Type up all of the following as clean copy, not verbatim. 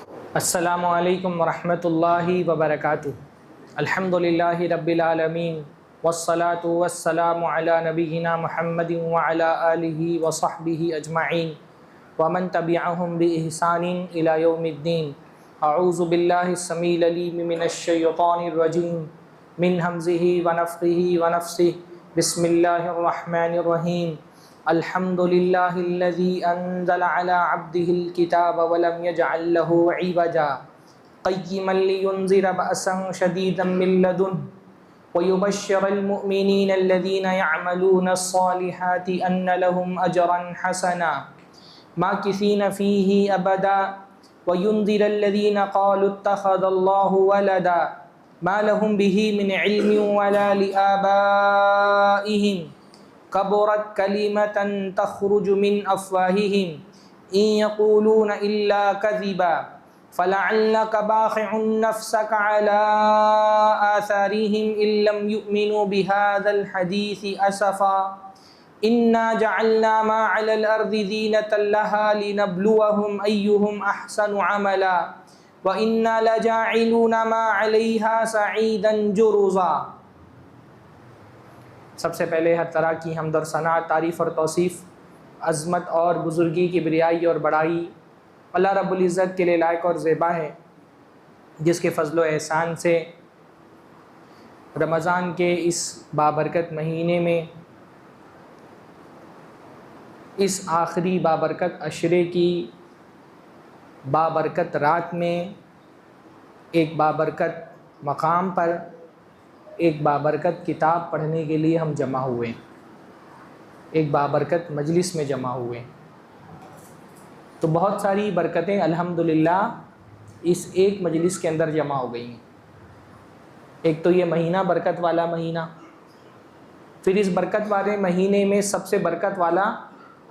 अस्सलामु अलैकुम वरहमतुल्लाहि वबरकातुहू। अल्हम्दुलिल्लाहि रब्बिल आलमीन वस्सलातु वस्सलामु अला नबिय्यिना मुहम्मदिन व अला आलिहि व सहबिहि अजमईन व मन तबिअहुम बि इहसानिन इला यौमिद्दीन। अऊज़ु बिल्लाहिस समील अलीम मिनश शैतानिर रजीम मिन हमज़िहि व नफ़्ख़िहि व नफ़्सिहि। बिस्मिल्लाहिर रहमानिर रहीम। अल्हम्दुलिल्लाहिल्लज़ी अंज़ला अला अब्दिहिल किताब व लम यजअल लहू इवजा क़य्यिमन लियुनज़िरा बअसन शदीदन मिन लदुन्हु व युबश्शिरल मुअमिनीनल्लज़ीना यअमलूनस्सालिहाति अन्न लहुम अजरन हसना माकिसीन फ़ीही अबदा व युनज़िरल्लज़ीना क़ालू इत्तख़ज़ल्लाहु वलदा मा लहुम बिही मिन इल्मिन वला लिआबाइहिम कबुरत कलिमतन तख़रुजु मिन अफ़वाहिहिम इन यक़ूलून इल्ला कज़िबा फ़लअल्लक बाख़िउन नफ़्सक अला आसारिहिम इल्लम युमिनू बिहाज़ल हदीस असफ़ा इन्ना जअलना मा अलल अर्ज़ि ज़ीनतल लहा लिनब्लुवहुम अय्युहुम अहसनु अमला व इन्ना लजाइलूना मा अलैहा सईदन जुरुज़ा। सबसे पहले हर तरह की हम्द और सना, तारीफ़ और तौसीफ़, अज़मत और बुज़ुर्गी की बिरियाई और बड़ाई अल्लाह रब्बुल इज़्ज़त के लिए लायक और ज़ेबा है, जिसके फ़ज़्ल व एहसान से रमज़ान के इस बाबरकत महीने में, इस आखिरी बाबरकत अशरे की बाबरकत रात में, एक बाबरकत मकाम पर, एक बाबरकत किताब पढ़ने के लिए हम जमा हुए, एक बाबरकत मजलिस में जमा हुए। तो बहुत सारी बरकतें अल्हम्दुलिल्लाह इस एक मजलिस के अंदर जमा हो गई हैं। एक तो ये महीना बरकत वाला महीना, फिर इस बरकत वाले महीने में सबसे बरकत वाला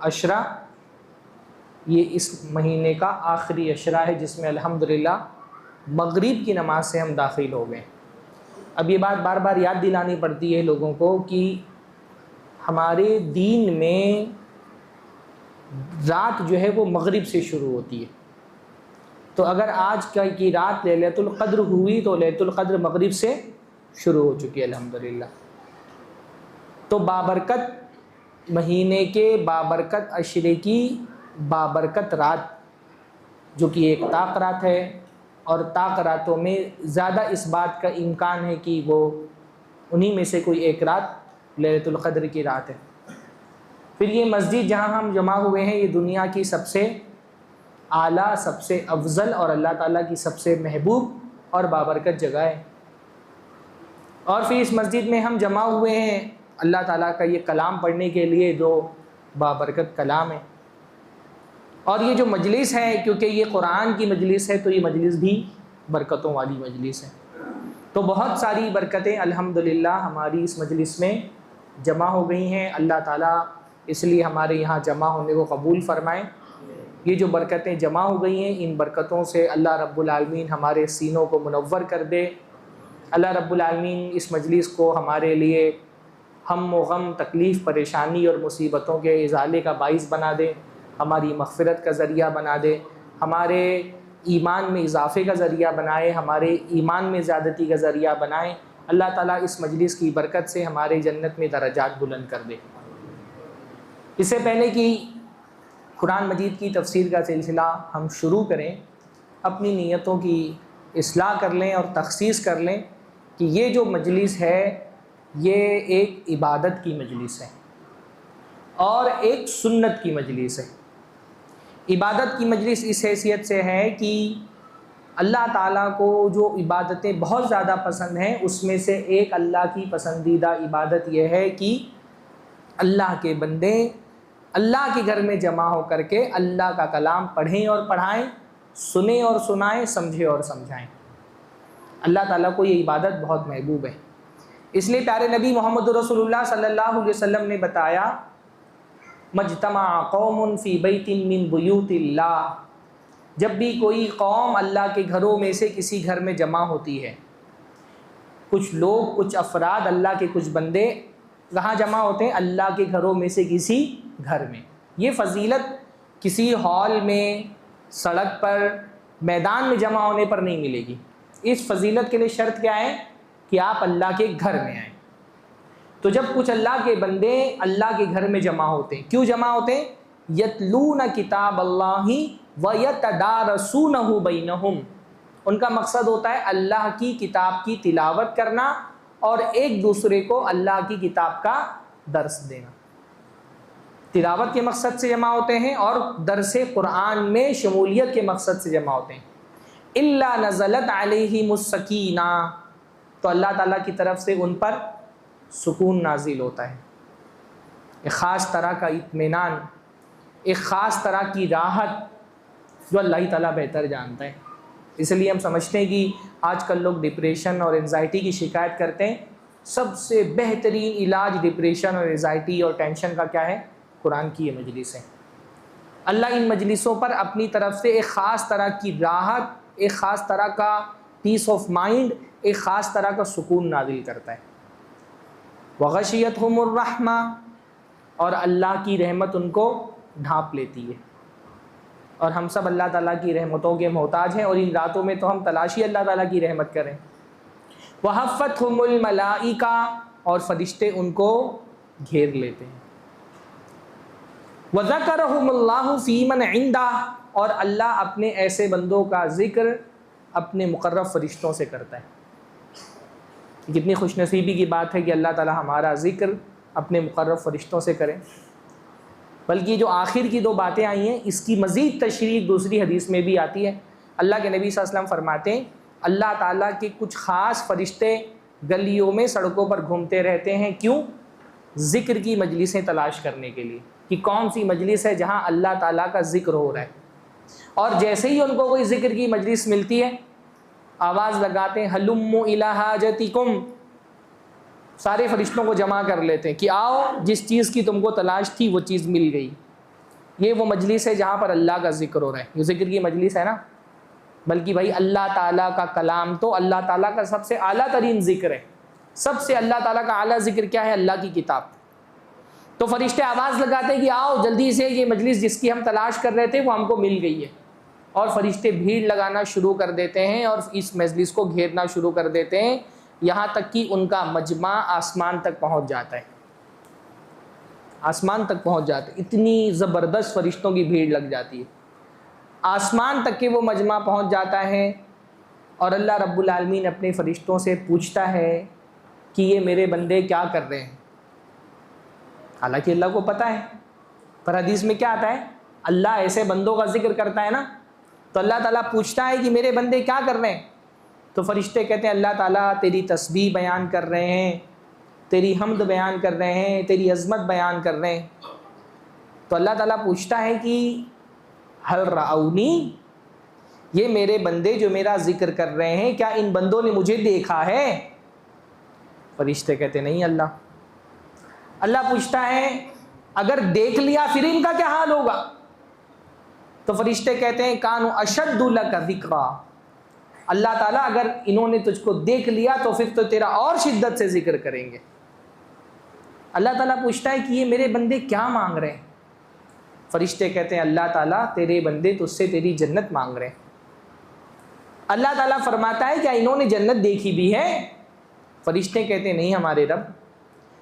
अशरा, ये इस महीने का आखिरी अशरा है, जिसमें अल्हम्दुलिल्लाह मगरिब की नमाज से हम दाखिल हो गए। अब ये बात बार बार याद दिलानी पड़ती है लोगों को कि हमारे दीन में रात जो है वो मगरिब से शुरू होती है। तो अगर आज की रात लैलतुल क़द्र हुई तो लैलतुल क़द्र मगरिब से शुरू हो चुकी है अल्हम्दुलिल्लाह। तो बाबरकत महीने के बाबरकत अशरे की बाबरकत रात, जो कि एक ताक़ रात है, और ताक़ रातों में ज़्यादा इस बात का इम्कान है कि वो उन्हीं में से कोई एक रात लैलतुल क़द्र की रात है। फिर ये मस्जिद जहाँ हम जमा हुए हैं, ये दुनिया की सबसे आला, सबसे अफजल और अल्लाह ताला की सबसे महबूब और बाबरकत जगह है। और फिर इस मस्जिद में हम जमा हुए हैं अल्लाह ताला का ये कलाम पढ़ने के लिए, जो बाबरकत कलाम है। और ये जो मजलिस है, क्योंकि ये कुरान की मजलिस है, तो ये मजलिस भी बरकतों वाली मजलिस है। तो बहुत सारी बरकतें अल्हम्दुलिल्लाह हमारी इस मजलिस में जमा हो गई हैं। अल्लाह ताला इसलिए हमारे यहाँ जमा होने को कबूल फ़रमाएँ। ये जो बरकतें जमा हो गई हैं, इन बरकतों से अल्लाह रब्बुल आलमीन हमारे सीनों को मुनव्वर कर दे। अल्लाह रब्बुल आलमीन इस मजलिस को हमारे लिए हम व गम, तकलीफ़, परेशानी और मुसीबतों के इज़ाले का बाइस बना दे, हमारी मग़फ़िरत का ज़रिया बना दे, हमारे ईमान में इज़ाफ़े का ज़रिया बनाए, हमारे ईमान में ज़्यादती का ज़रिया बनाए। अल्लाह ताला इस मजलिस की बरकत से हमारे जन्नत में दरजात बुलंद कर दे। इससे पहले कि कुरान मजीद की तफ़सीर का सिलसिला हम शुरू करें, अपनी नीयतों की इस्लाह कर लें और तख़सीस कर लें कि ये जो मजलिस है, ये एक इबादत की मजलिस है और एक सुन्नत की मजलिस है। इबादत की मजलिस इस हैसियत से है कि अल्लाह ताला को जो इबादतें बहुत ज़्यादा पसंद हैं, उसमें से एक अल्लाह की पसंदीदा इबादत यह है कि अल्लाह के बंदे अल्लाह के घर में जमा हो कर के अल्लाह का कलाम पढ़ें और पढ़ाएं, सुने और सुनाएं, समझें और समझाएं। अल्लाह ताला को ये इबादत बहुत महबूब है। इसलिए प्यारे नबी मोहम्मद रसूलुल्लाह सल्लल्लाहु अलैहि वसल्लम ने बताया, मजतमा कौमुन फ़ी बैतिन मिन बुयूतिल्लाह, जब भी कोई कौम अल्लाह के घरों में से किसी घर में जमा होती है, कुछ लोग, कुछ अफराद, अल्लाह के कुछ बंदे कहाँ जमा होते हैं? अल्लाह के घरों में से किसी घर में। ये फ़जीलत किसी हॉल में, सड़क पर मैदान में जमा होने पर नहीं मिलेगी। इस फजीलत के लिए शर्त क्या है कि आप अल्लाह के घर में आए। तो जब कुछ अल्लाह के बंदे अल्लाह के घर में जमा होते हैं, क्यों जमा होते हैं? यतलून किताब अल्लाहि व यतदारसूनहु बैनहुम, उनका मकसद होता है अल्लाह की किताब की तिलावत करना और एक दूसरे को अल्लाह की किताब का दर्स देना। तिलावत के मकसद से जमा होते हैं और दरसे कुरान में शमूलियत के मकसद से जमा होते हैं। इल्ला नज़लत अलैहिमुस सकीना, तो अल्लाह ताला की तरफ से उन पर सुकून नाजिल होता है, एक ख़ास तरह का इत्मीनान, एक ख़ास तरह की राहत जो अल्लाह ताला बेहतर जानता है। इसलिए हम समझते हैं कि आजकल लोग डिप्रेशन और एंजाइटी की शिकायत करते हैं। सबसे बेहतरीन इलाज डिप्रेशन और एंजाइटी और टेंशन का क्या है? कुरान की ये मजलिसें। अल्लाह इन मजलिसों पर अपनी तरफ से एक ख़ास तरह की राहत, एक ख़ास तरह का पीस ऑफ माइंड, एक ख़ास तरह का सुकून नाजिल करता है। वग़शियतहुमुर रहमा, और अल्लाह की रहमत उनको ढांप लेती है। और हम सब अल्लाह ताला की रहमतों के मोहताज हैं और इन रातों में तो हम तलाशी अल्लाह ताला की रहमत करें। वहफ़्फ़तहुमुल मलाइका, और फरिश्ते उनको घेर लेते हैं। वज़करहुमुल्लाहु फ़ीमन इंदा, और अल्लाह अपने ऐसे बंदों का ज़िक्र अपने मुक़र्रब फरिश्तों से करता है। कितनी खुशनसीबी की बात है कि अल्लाह ताला हमारा ज़िक्र अपने मुक़र्रब फरिश्तों से करें। बल्कि जो आखिर की दो बातें आई हैं, इसकी मज़ीद तशरीह दूसरी हदीस में भी आती है। अल्लाह के नबी सल्लल्लाहु अलैहि वसल्लम फरमाते हैं, अल्लाह ताला के कुछ ख़ास फरिश्ते गलियों में, सड़कों पर घूमते रहते हैं। क्यों? ज़िक्र की मजलिसें तलाश करने के लिए कि कौन सी मजलिस है जहाँ अल्लाह ताला का ज़िक्र हो रहा है। और जैसे ही उनको कोई ज़िक्र की मजलिस मिलती है, आवाज़ लगाते हैं हलुम्मु इला हाजतिकुम, सारे फरिश्तों को जमा कर लेते हैं कि आओ, जिस चीज़ की तुमको तलाश थी वो चीज़ मिल गई। ये वो मजलिस है जहाँ पर अल्लाह का ज़िक्र हो रहा है। ये ज़िक्र की मजलिस है ना, बल्कि भाई अल्लाह ताला का कलाम तो अल्लाह ताला का सबसे आला तरीन ज़िक्र है। सबसे अल्लाह ताला का आला ज़िक्र क्या है? अल्लाह की किताब। तो फरिश्ते आवाज़ लगाते हैं कि आओ जल्दी से, ये मजलिस जिसकी हम तलाश कर रहे थे वो हमको मिल गई है। और फरिश्ते भीड़ लगाना शुरू कर देते हैं और इस मजलिस को घेरना शुरू कर देते हैं, यहाँ तक कि उनका मजमा आसमान तक पहुँच जाता है। आसमान तक पहुँच जाते, इतनी ज़बरदस्त फरिश्तों की भीड़ लग जाती है। आसमान तक के वो मजमा पहुँच जाता है और अल्लाह रब्बुल आलमीन अपने फ़रिश्तों से पूछता है कि ये मेरे बंदे क्या कर रहे हैं। हालांकि अल्लाह को पता है, पर हदीस में क्या आता है? अल्लाह ऐसे बंदों का जिक्र करता है ना, तो अल्लाह ताला पूछता है कि मेरे बंदे क्या कर रहे हैं। तो फरिश्ते कहते हैं अल्लाह ताला तेरी तस्बीह बयान कर रहे हैं, तेरी हम्द बयान कर रहे हैं, तेरी अज़मत बयान कर रहे हैं। तो अल्लाह ताला पूछता है कि हल राउनी, ये मेरे बंदे जो मेरा जिक्र कर रहे हैं, क्या इन बंदों ने मुझे देखा है? फरिश्ते कहते नहीं अल्लाह। अल्लाह पूछता है अगर देख लिया फिर इनका क्या हाल होगा? तो फरिश्ते कहते हैं कानू अशद्दु लका ज़िक्रा, अल्लाह ताला अगर इन्होंने तुझको देख लिया तो फिर तो तेरा और शिद्दत से जिक्र करेंगे। अल्लाह ताला पूछता है कि ये मेरे बंदे क्या मांग रहे हैं? फरिश्ते कहते हैं अल्लाह ताला तेरे बंदे तुझसे तेरी जन्नत मांग रहे हैं। अल्लाह ताला फरमाता है क्या इन्होंने जन्नत देखी भी है? फरिश्ते कहते हैं नहीं हमारे रब।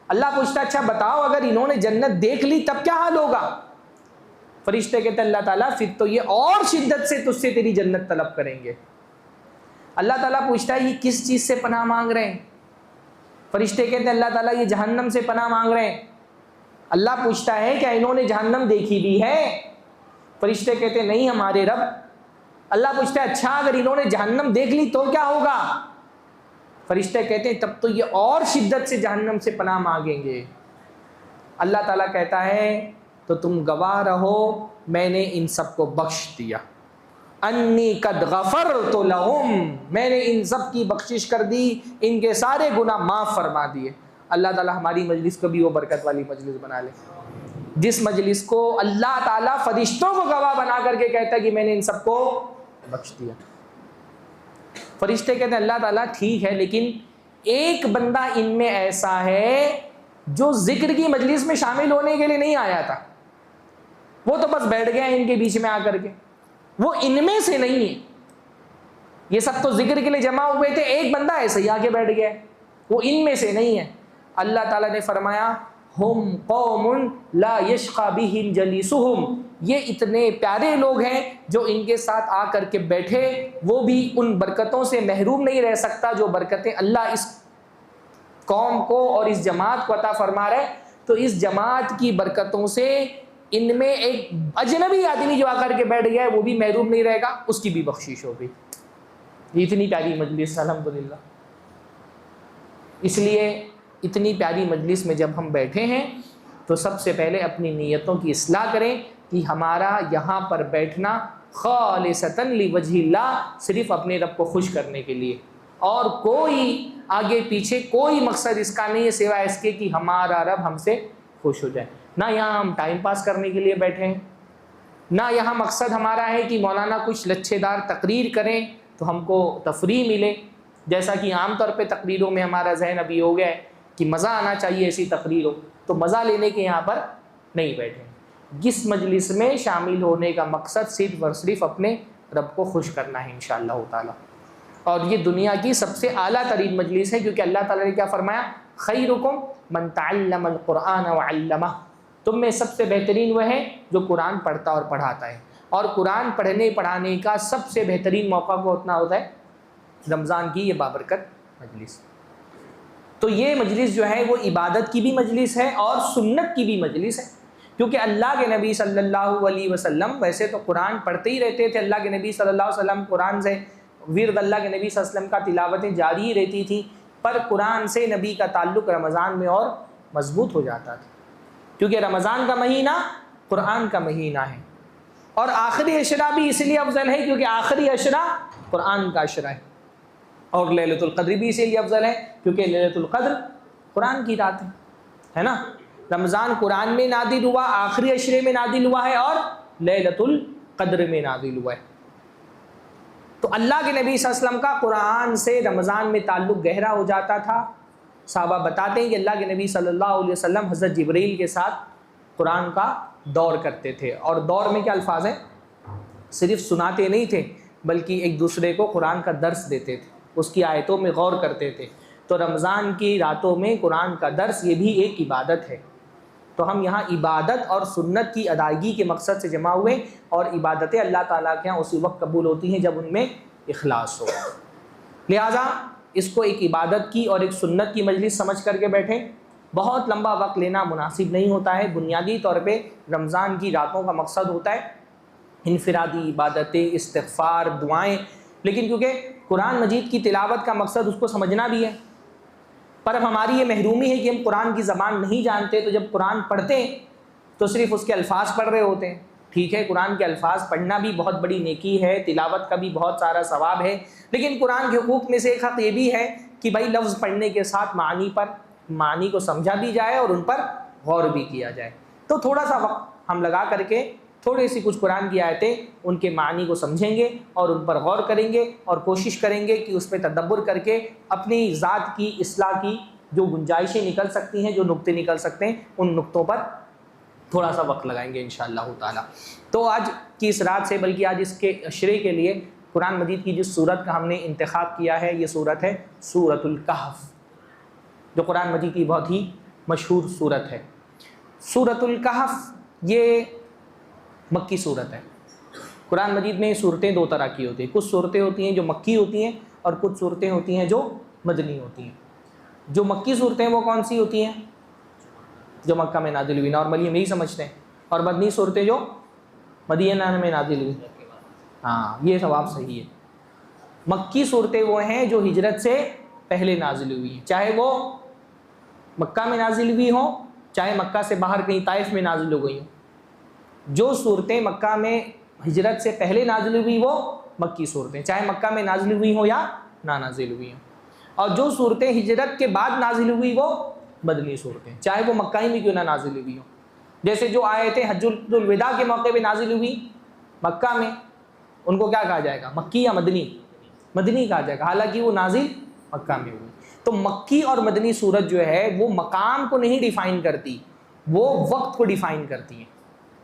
अल्लाह पूछता है अच्छा बताओ अगर इन्होंने जन्नत देख ली तब क्या हाल होगा? फरिश्ते कहते हैं अल्लाह ताला फिर तो ये और शिद्दत से तुझसे तेरी जन्नत तलब करेंगे। अल्लाह ताला पूछता है ये किस चीज़ से पनाह मांग रहे हैं? फरिश्ते कहते हैं अल्लाह ताला ये जहन्नम से पनाह मांग रहे हैं। अल्लाह पूछता है क्या इन्होंने जहन्नम देखी भी है? फरिश्ते कहते हैं नहीं हमारे रब। अल्लाह पूछता है अच्छा अगर इन्होंने जहन्नम देख ली तो क्या होगा? फरिश्ते कहते हैं तब तो ये और शिद्दत से जहन्नम से पनाह मांगेंगे। अल्लाह ताला कहता है तो तुम गवाह रहो मैंने इन सबको बख्श दिया। अन्नी कद गफरतु लहुम, मैंने इन सब की बख्शिश कर दी, इनके सारे गुनाह माफ़ फरमा दिए। अल्लाह ताला हमारी मजलिस को भी वो बरकत वाली मजलिस बना ले जिस मजलिस को अल्लाह ताला फरिश्तों को गवाह बना करके कहता है कि मैंने इन सबको बख्श दिया। फरिश्ते कहते हैं अल्लाह ताला ठीक है लेकिन एक बंदा इनमें ऐसा है जो जिक्र की मजलिस में शामिल होने के लिए नहीं आया था, वो तो बस बैठ गया इनके बीच में आकर के, वो इनमें से नहीं है। ये सब तो जिक्र के लिए जमा हुए थे, एक बंदा ऐसे ही आके बैठ गया, वो इनमें से नहीं है। अल्लाह ताला ने फरमाया हुम कौमुन ला यश्का बिहिम जलीसुहुम, ये इतने प्यारे लोग हैं जो इनके साथ आकर के बैठे वो भी उन बरकतों से महरूम नहीं रह सकता जो बरकतें अल्लाह इस कौम को और इस जमात को अता फरमा रहे। तो इस जमात की बरकतों से इनमें एक अजनबी आदमी जो आकर के बैठ गया है वो भी महरूम नहीं रहेगा, उसकी भी बख्शिश होगी। इतनी प्यारी मजलिस अल्हम्दुलिल्लाह। इसलिए इतनी प्यारी मजलिस में जब हम बैठे हैं तो सबसे पहले अपनी नीयतों की इस्लाह करें कि हमारा यहाँ पर बैठना खालिसतन लिवजहिल्लाह, सिर्फ अपने रब को खुश करने के लिए, और कोई आगे पीछे कोई मकसद इसका नहीं है सिवाय इसके कि हमारा रब हमसे खुश हो जाए। ना यहाँ हम टाइम पास करने के लिए बैठे हैं, ना यहाँ मकसद हमारा है कि मौलाना कुछ लच्छेदार तकरीर करें तो हमको तफरीह मिले, जैसा कि आम तौर पे तकरीरों में हमारा जहन अभी हो गया है कि मज़ा आना चाहिए ऐसी तकरीर हो, तो मज़ा लेने के यहाँ पर नहीं बैठे। जिस मजलिस में शामिल होने का मकसद सिर्फ और सिर्फ अपने रब को खुश करना है इंशाअल्लाह ताला। और ये दुनिया की सबसे आला तरीन मजलिस है, क्योंकि अल्लाह ताला ने क्या फरमाया, खैरुकुम मन तअल्लमल कुरआन व अल्लमह, तुम में सबसे बेहतरीन वह है जो कुरान पढ़ता और पढ़ाता है। और कुरान पढ़ने पढ़ाने का सबसे बेहतरीन मौका को उतना होता है रमज़ान की ये बाबरकत मजलिस। तो ये मजलिस जो है वो इबादत की भी मजलिस है और सुन्नत की भी मजलिस है, क्योंकि अल्लाह के नबी सल्लल्लाहु अलैहि वसल्लम वैसे तो कुरान पढ़ते ही रहते थे। अल्लाह के नबी सल्लल्लाहु अलैहि वसल्लम कुरान से विर्द अल्लाह के नबी सल्लल्लाहु अलैहि वसल्लम का तिलावतें जारी ही रहती थी, पर कुरान से नबी का ताल्लुक़ रमज़ान में और मजबूत हो जाता था, क्योंकि रमज़ान का महीना कुरान का महीना है। और आखिरी अशरा भी इसलिए अफजल है क्योंकि आखिरी अशरा कुरान का अशरा है। और लैलतुल क़द्र भी इसीलिए अफजल है क्योंकि लैलतुल क़द्र कुरान की रात है ना। रमज़ान कुरान में नादिल हुआ, आखिरी अशरे में नादिल हुआ है और लैलतुल क़द्र में नादिल हुआ है। तो अल्लाह के नबी सल्लल्लाहु अलैहि वसल्लम का कुरान से रमज़ान में ताल्लुक़ गहरा हो जाता था। साहबा बताते हैं कि अल्लाह के नबी सल्लल्लाहु अलैहि वसल्लम हज़रत जिब्रील के साथ कुरान का दौर करते थे, और दौर में क्या अल्फाज हैं, सिर्फ सुनाते नहीं थे बल्कि एक दूसरे को कुरान का दर्स देते थे, उसकी आयतों में गौर करते थे। तो रमज़ान की रातों में कुरान का दर्स ये भी एक इबादत है। तो हम यहाँ इबादत और सुन्नत की अदायगी के मकसद से जमा हुए, और इबादतें अल्लाह ताला के यहाँ उसी वक्त कबूल होती हैं जब उनमें इखलास हो। लिहाजा इसको एक इबादत की और एक सुन्नत की मजलिस समझ करके बैठें। बहुत लंबा वक्त लेना मुनासिब नहीं होता है। बुनियादी तौर पे रमज़ान की रातों का मकसद होता है इनफिरादी इबादतें, इस्तिग़फ़ार, दुआएँ, लेकिन क्योंकि कुरान मजीद की तिलावत का मकसद उसको समझना भी है। पर अब हमारी ये महरूमी है कि हम कुरान की ज़बान नहीं जानते, तो जब कुरान पढ़ते हैं तो सिर्फ़ उसके अल्फाज पढ़ रहे होते हैं। ठीक है, कुरान के अल्फाज पढ़ना भी बहुत बड़ी नेकी है, तिलावत का भी बहुत सारा सवाब है, लेकिन कुरान के हुकूक में से एक हक़ ये भी है कि भाई लफ्ज़ पढ़ने के साथ मानी को समझा भी जाए और उन पर गौर भी किया जाए। तो थोड़ा सा वक्त हम लगा करके थोड़ी सी कुछ कुरान की आयतें उनके मानी को समझेंगे और उन पर गौर करेंगे, और कोशिश करेंगे कि उस पर तदब्बुर करके अपनी ज़ात की इस्लाह की जो गुंजाइशें निकल सकती हैं, जो नुक्ते निकल सकते हैं, उन नुक्तों पर थोड़ा सा वक्त लगाएंगे इंशाअल्लाह ताला। तो आज की इस रात से, बल्कि आज इसके अशरे के लिए कुरान मजीद की जिस सूरत का हमने इंतखाब किया है, ये सूरत है सूरतुल कहफ़, जो कुरान मजीद की बहुत ही मशहूर सूरत है। सूरतुल कहफ़ ये मक्की सूरत है। कुरान मजीद में सूरतें दो तरह की होती हैं, कुछ सूरतें होती हैं जो मक्की होती हैं और कुछ सूरतें होती हैं जो मदनी होती हैं। जो मक्की सूरतें वो कौन सी होती हैं, जो मक्का में नाजिल हुई, नॉर्मली हम यही समझते हैं, और मदनी सूरतें जो मदीना में नाजिल हुई। हाँ, ये सवाब सही है। मक्की सूरतें वो हैं जो हिजरत से पहले नाजिल हुई हैं, चाहे वो मक्का में नाजिल हुई हो, चाहे मक्का से बाहर कहीं ताइफ में नाजिल हो गई हो। जो सूरतें मक्का में हिजरत से पहले नाजिल हुई वो मक्की सूरतें, चाहे मक्का में नाजिल हुई हो या ना नाजिल हुई हो। और जो सूरतें हिजरत के बाद नाजिल हुई वो मदनी सूरतें, चाहे वो मक्का ही में क्यों ना नाजिल हुई हो। जैसे जो आयतें हज्जुल विदा के मौके पे नाजिल हुई मक्का में, उनको क्या कहा जाएगा, मक्की या मदनी? मदनी कहा जाएगा, हालांकि वो नाजिल मक्का में हुई। तो मक्की और मदनी सूरत जो है वो मकाम को नहीं डिफ़ाइन करती, वो वक्त को डिफ़ाइन करती है।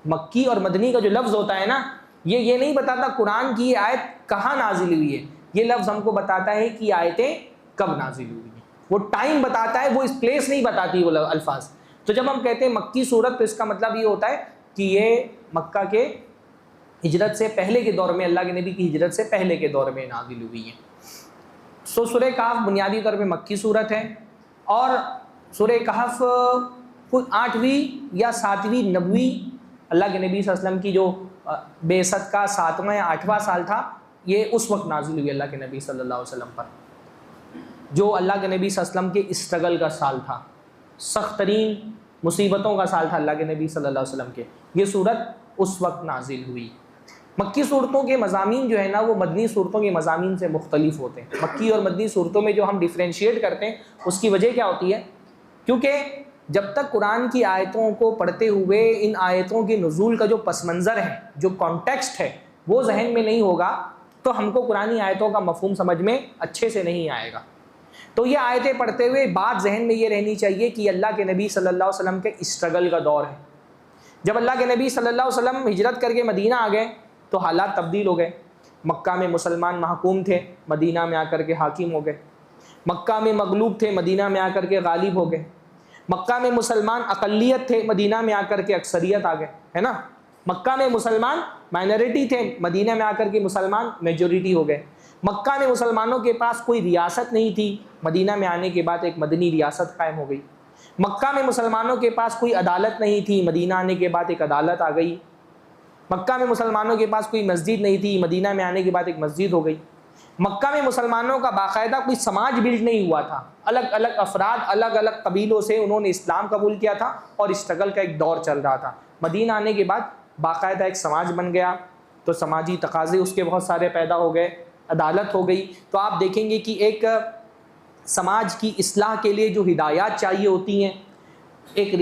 मक्की और मदनी का जो लफ्ज़ होता है ना, ये नहीं बताता कुरान की ये आयत कहाँ नाजिल हुई है, ये लफ्ज़ हमको बताता है कि आयतें कब नाजिल हुई हैं, वो टाइम बताता है, वो इस प्लेस नहीं बताती वो अल्फाज। तो जब हम कहते हैं मक्की सूरत तो इसका मतलब ये होता है कि ये मक्का के हिजरत से पहले के दौर में, अल्लाह के नबी की हिजरत से पहले के दौर में नाजिल हुई है। सो सूरह कहफ बुनियादी तौर पे मक्की सूरत है और सूरह कहफ कोई 8वीं या 7वीं नबवी अल्लाह के नबी सल्लल्लाहु अलैहि वसल्लम की जो बेसत का 7वां या 8वां साल था, ये उस वक्त नाजिल हुई अल्लाह के नबी सल्लल्लाहु अलैहि वसल्लम पर, जो अल्लाह के नबी सल्लल्लाहु अलैहि वसल्लम के स्ट्रगल का साल था, सख्त तरीन मुसीबतों का साल था अल्लाह के नबी सल्लल्लाहु अलैहि वसल्लम के। ये सूरत उस वक्त नाजिल हुई। मक्की सूरतों के मज़ामीन जो है ना वो मदनी सूरतों के मज़ामीन से मुख्तलिफ होते हैं। मक्की और मदनी सूरतों में जो हम डिफ्रेंशिएट करते हैं उसकी वजह क्या होती है, क्योंकि जब तक कुरान की आयतों को पढ़ते हुए इन आयतों के नुज़ूल का जो पस मंज़र है, जो कॉन्टेक्स्ट है, वो जहन में नहीं होगा तो हमको कुरानी आयतों का मफ़हूम समझ में अच्छे से नहीं आएगा। तो ये आयतें पढ़ते हुए बात जहन में ये रहनी चाहिए कि अल्लाह के नबी सल्लल्लाहु अलैहि वसल्लम के स्ट्रगल का दौर है। जब अल्लाह के नबी सल्लल्लाहु अलैहि वसल्लम हिजरत करके मदीना आ गए तो हालात तब्दील हो गए। मक्का में मुसलमान महकूम थे, मदीना में आकर के हाकिम हो गए। मक्का में मगलूब थे, मदीना में आकर के गालिब हो गए। मक्का में मुसलमान अक़लियत थे, मदीना में आकर के अक्सरियत आ गए, है ना। मक्का में मुसलमान माइनॉरिटी थे, मदीना में आकर के मुसलमान मेजॉरिटी हो गए। मक्का में मुसलमानों के पास कोई रियासत नहीं थी, मदीना में आने के बाद एक मदनी रियासत कायम हो गई। मक्का में मुसलमानों के पास कोई अदालत नहीं थी, मदीना आने के बाद एक अदालत आ गई। मक्का में मुसलमानों के पास कोई मस्जिद नहीं थी, मदीना में आने के बाद एक मस्जिद हो गई। मक्का में मुसलमानों का बाकायदा कोई समाज बिल्ड नहीं हुआ था, अलग अलग अफराद अलग अलग कबीलों से उन्होंने इस्लाम कबूल किया था और स्ट्रगल का एक दौर चल रहा था। मदीना आने के बाद बाकायदा एक समाज बन गया, तो समाजी तकाज़े उसके बहुत सारे पैदा हो गए, अदालत हो गई। तो आप देखेंगे कि एक समाज की इस्लाह के लिए जो हिदायत चाहिए होती हैं, एक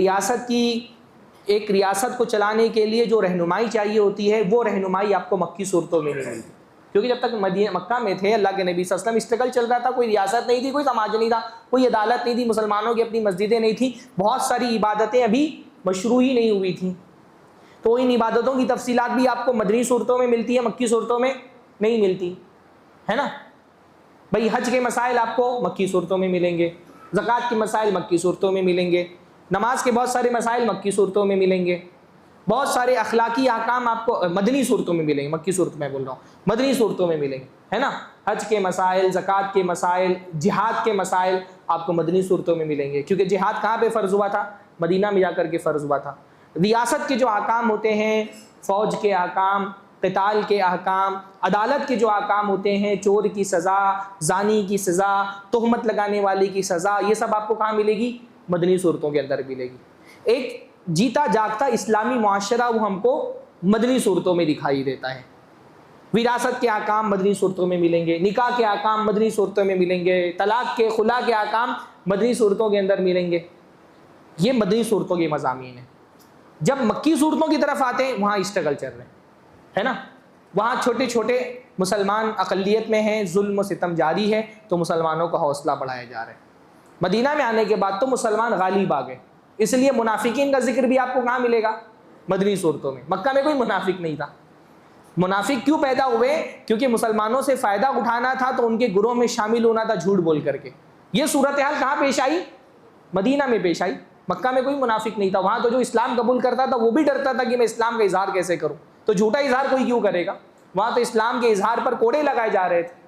रियासत को चलाने के लिए जो रहनुमाई चाहिए होती है, वो रहनुमाई आपको मक्की सूरतों में नहीं मिलती। क्योंकि जब तक मक्का में थे अल्लाह के नबी सल्लल्लाहु अलैहि वसल्लम, स्ट्रगल चल रहा था, कोई रियासत नहीं थी, कोई समाज नहीं था, कोई अदालत नहीं थी, मुसलमानों की अपनी मस्जिदें नहीं थी, बहुत सारी इबादतें अभी मशरू ही नहीं हुई थी। तो इन इबादतों की तफसीलात भी आपको मदनी सूरतों में मिलती है, मक्की सूरतों में नहीं मिलती, है ना। भाई हज के मसाइल आपको मक्की सूरतों में मिलेंगे, ज़कात के मसाइल मक्की सूरतों में मिलेंगे, नमाज के बहुत सारे मसाइल मक्की सूरतों में मिलेंगे, बहुत सारे अखलाकी अहकाम आपको मदनी सूरतों में मिलेंगे, मक्की सूरत में बोल रहा हूँ, मदनी सूरतों में मिलेंगे, है ना। हज के मसाइल, ज़कात के मसाइल, जिहाद के मसाइल आपको मदनी सूरतों में मिलेंगे, क्योंकि जिहाद कहाँ पे फ़र्ज़ हुआ था, मदीना में जाकर के फ़र्ज़ हुआ था। रियासत के जो अहकाम होते हैं, फ़ौज के अहकाम, क़िताल के अहकाम, अदालत के जो अहकाम होते हैं, चोर की सज़ा, ज़ानी की सज़ा, तोहमत लगाने वाले की सज़ा, ये सब आपको कहाँ मिलेगी, मदनी सूरतों के अंदर मिलेगी। एक जीता जागता इस्लामी मुआशरा वो हमको मदनी सूरतों में दिखाई देता है। विरासत के अहकाम मदनी सूरतों में मिलेंगे, निकाह के अहकाम मदनी सूरतों में मिलेंगे, तलाक के खुला के अहकाम मदनी सूरतों के अंदर मिलेंगे। ये मदनी सूरतों के मज़ामीन हैं। जब मक्की सूरतों की तरफ आते हैं वहाँ स्ट्रगल चल रहे हैं, है ना। वहाँ छोटे छोटे मुसलमान अक़लियत में हैं, जुल्म सितम जारी है, तो मुसलमानों का हौसला बढ़ाया जा रहा है। मदीना में आने के बाद तो मुसलमान गालिब आ गए, इसलिए मुनाफिकीन का जिक्र भी आपको कहाँ मिलेगा, मदनी सूरतों में। मक्का में कोई मुनाफिक नहीं था। मुनाफिक क्यों पैदा हुए, क्योंकि मुसलमानों से फ़ायदा उठाना था, तो उनके गुरों में शामिल होना था झूठ बोल करके। ये सूरत हाल कहाँ पेश आई, मदीना में पेश आई। मक्का में कोई मुनाफिक नहीं था। वहाँ तो जो इस्लाम कबूल करता था वो भी डरता था कि मैं इस्लाम का इजहार कैसे करूँ, तो झूठा इजहार कोई क्यों करेगा। वहाँ तो इस्लाम के इजहार पर कोड़े लगाए जा रहे थे।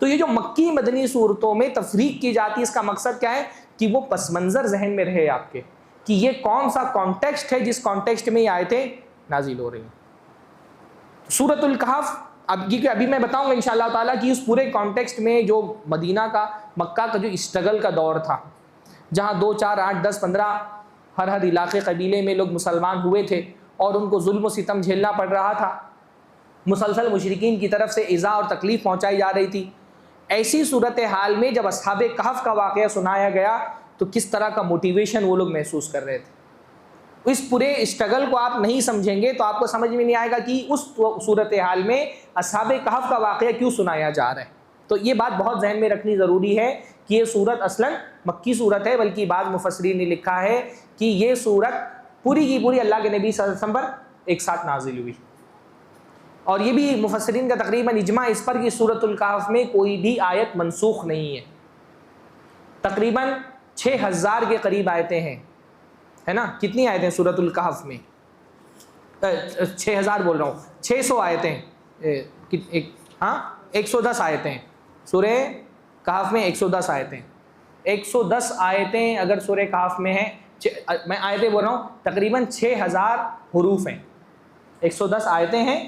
तो ये जो मक्की मदनी सूरतों में तफरीक की जाती है, इसका मकसद क्या है कि वो पस मंज़र जहन में रहे आपके, कि ये कौन सा कॉन्टेक्स्ट है जिस कॉन्टेक्स्ट में ये आयतें नाजिल हो रही हैं। सूरतुल कहफ अभी मैं बताऊंगा इंशाअल्लाह ताला कि उस पूरे कॉन्टेक्स्ट में जो मदीना का, मक्का का जो स्ट्रगल का दौर था, जहाँ 2, 4, 8, 10, 15 हर इलाके कबीले में लोग मुसलमान हुए थे और उनको जुल्म सितम झेलना पड़ रहा था, मुसलसल मुशरिकीन की तरफ से इज़ा और तकलीफ़ पहुँचाई जा रही थी। ऐसी सूरत हाल में जब अस्हाबे कहफ का वाक़या सुनाया गया तो किस तरह का मोटिवेशन वो लोग महसूस कर रहे थे। इस पूरे स्ट्रगल को आप नहीं समझेंगे तो आपको समझ में नहीं आएगा कि उस सूरत हाल में अस्हाबे कहफ का वाक़या क्यों सुनाया जा रहा है। तो ये बात बहुत जहन में रखनी ज़रूरी है कि ये सूरत असलन मक्की सूरत है, बल्कि बाज़ मुफस्सिरीन ने लिखा है कि ये सूरत पूरी की पूरी अल्लाह के नबी सल्लल्लाहु अलैहि वसल्लम पर एक साथ नाजिल हुई। और ये भी मुफस्सिरीन का तकरीबन इजमा इस पर कि सूरतुल कहफ में कोई भी आयत मनसूख नहीं है। तकरीबन 6000 के करीब आयतें हैं, है ना। कितनी आयतें सूरतुल कहफ में? 6000 बोल रहा हूँ, 600 आयतें, 110 आयतें सूरह कहफ में, 110 आयतें। 110 आयतें अगर सूरह कहफ में है, मैं आयतें बोल रहा हूँ, तकरीबन 6000 हुरूफ हैं। 110 आयतें हैं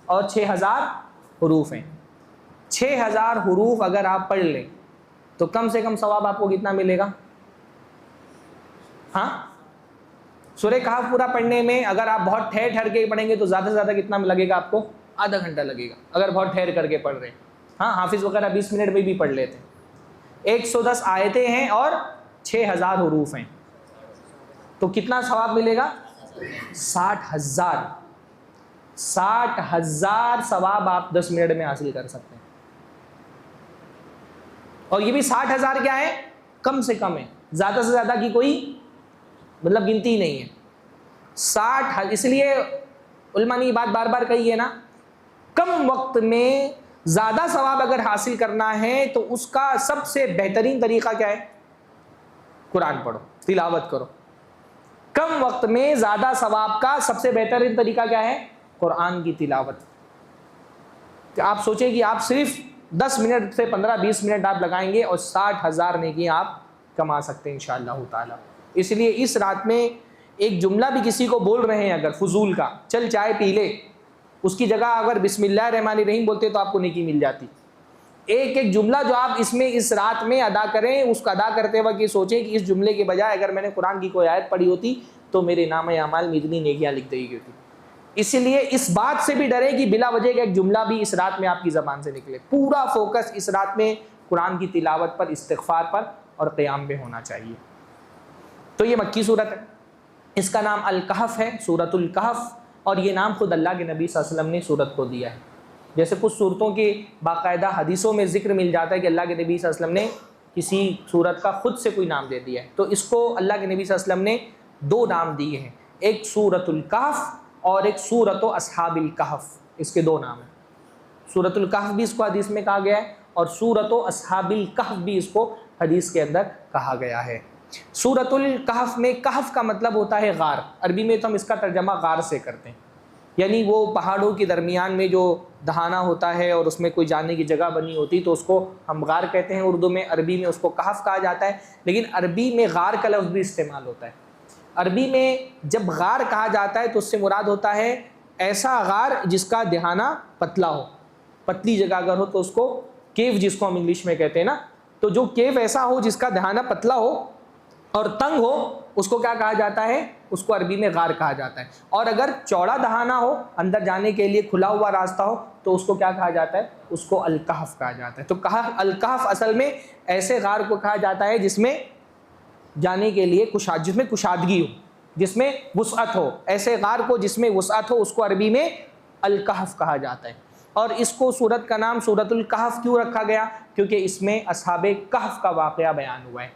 और 6000 हुरूफ हैं। 6000 हुरूफ अगर आप पढ़ लें तो कम से कम सवाब आपको कितना मिलेगा? हाँ, सूरह कहफ पूरा पढ़ने में अगर आप बहुत ठहर ठहर के पढ़ेंगे तो ज़्यादा से ज़्यादा कितना लगेगा आपको? आधा घंटा लगेगा, अगर बहुत ठहर करके पढ़ रहे हैं। हाँ, हाफिज़ वगैरह 20 मिनट में भी पढ़ लेते हैं। 110 आयतें हैं और 6000 हुरूफ हैं, तो कितना सवाब मिलेगा? 60,000। 60,000 सवाब आप 10 मिनट में हासिल कर सकते हैं। और ये भी 60,000 क्या है? कम से कम है, ज़्यादा से ज़्यादा की कोई मतलब गिनती नहीं है। 60, इसलिए उलमा ने ये बात बार बार कही है ना, कम वक्त में ज़्यादा सवाब अगर हासिल करना है तो उसका सबसे बेहतरीन तरीक़ा क्या है? कुरान पढ़ो, तिलावत करो। कम वक्त में ज़्यादा सवाब का सबसे बेहतरीन तरीका क्या है? कुरान की तिलावत। तो आप सोचें कि आप सिर्फ 10 मिनट से 15-20 मिनट आप लगाएंगे और 60,000 नेकी आप कमा सकते हैं इंशाअल्लाह ताला। इसलिए इस रात में एक जुमला भी किसी को बोल रहे हैं अगर फजूल का, चल चाय पी ले, उसकी जगह अगर बिस्मिल्लाह रहमान रहीम बोलते तो आपको नेकी मिल जाती। एक एक जुमला जो आप इसमें इस रात में अदा करें, उसको अदा करते वक्त ये सोचें कि इस जुमले के बजाय अगर मैंने कुरान की कोई आयत पढ़ी होती तो मेरे नाम अमाल में इतनी नेकियां लिख दी होती। इसलिए इस बात से भी डरे कि बिला वजह का एक जुमला भी इस रात में आपकी ज़बान से निकले। पूरा फोकस इस रात में कुरान की तिलावत पर, इस्तिग़फ़ार पर और क़याम में होना चाहिए। तो ये मक्की सूरत है, इसका नाम अल कहफ है, सूरतुल कहफ, और ये नाम खुद अल्लाह के नबी सल्लल्लाहु अलैहि वसल्लम ने सूरत को दिया है। जैसे कुछ सूरतों के बाकायदा हदीसों में ज़िक्र मिल जाता है कि अल्लाह के नबी सल्लल्लाहु अलैहि वसल्लम ने किसी सूरत का खुद से कोई नाम दे दिया है, तो इसको अल्लाह के नबी सल्लल्लाहु अलैहि वसल्लम ने 2 नाम दिए हैं, एक सूरतुल कहफ और एक सूरत अस्हाबिल कहफ। इसके 2 नाम हैं। सूरतुल कहफ भी इसको हदीस में कहा गया है और सूरत अस्हाबिल कहफ भी इसको हदीस के अंदर कहा गया है। सूरतुल कहफ में, कहफ का मतलब होता है गार, अरबी में तो हम इसका तर्जमा गार से करते हैं, यानी वो पहाड़ों के दरमियान में जो दहाना होता है और उसमें कोई जाने की जगह बनी होती तो उसको हम गार कहते हैं उर्दू में, अरबी में उसको कहफ कहा जाता है। लेकिन अरबी में गार का लफ्ज़ भी इस्तेमाल होता है। अरबी में जब गार कहा जाता है तो उससे मुराद होता है ऐसा गार जिसका दहाना पतला हो, पतली जगह अगर हो तो उसको केव जिसको हम इंग्लिश में कहते हैं ना, तो जो केव ऐसा हो जिसका दहाना पतला हो और तंग हो उसको क्या कहा जाता है? उसको अरबी में गार कहा जाता है। और अगर चौड़ा दहाना हो, अंदर जाने के लिए खुला हुआ रास्ता हो तो उसको क्या कहा जाता है? उसको अल कहफ कहा जाता है। तो कहफ, अल कहफ असल में ऐसे गार को कहा जाता है जिसमें जाने के लिए जिसमें कुशादगी हो, जिसमें वुसअत हो। ऐसे गार को जिसमें वुसअत हो उसको अरबी में अल कहफ कहा जाता है। और इसको सूरत का नाम सूरतुल कहफ क्यों रखा गया? क्योंकि इसमें असहाबे कहफ का वाक़या बयान हुआ है।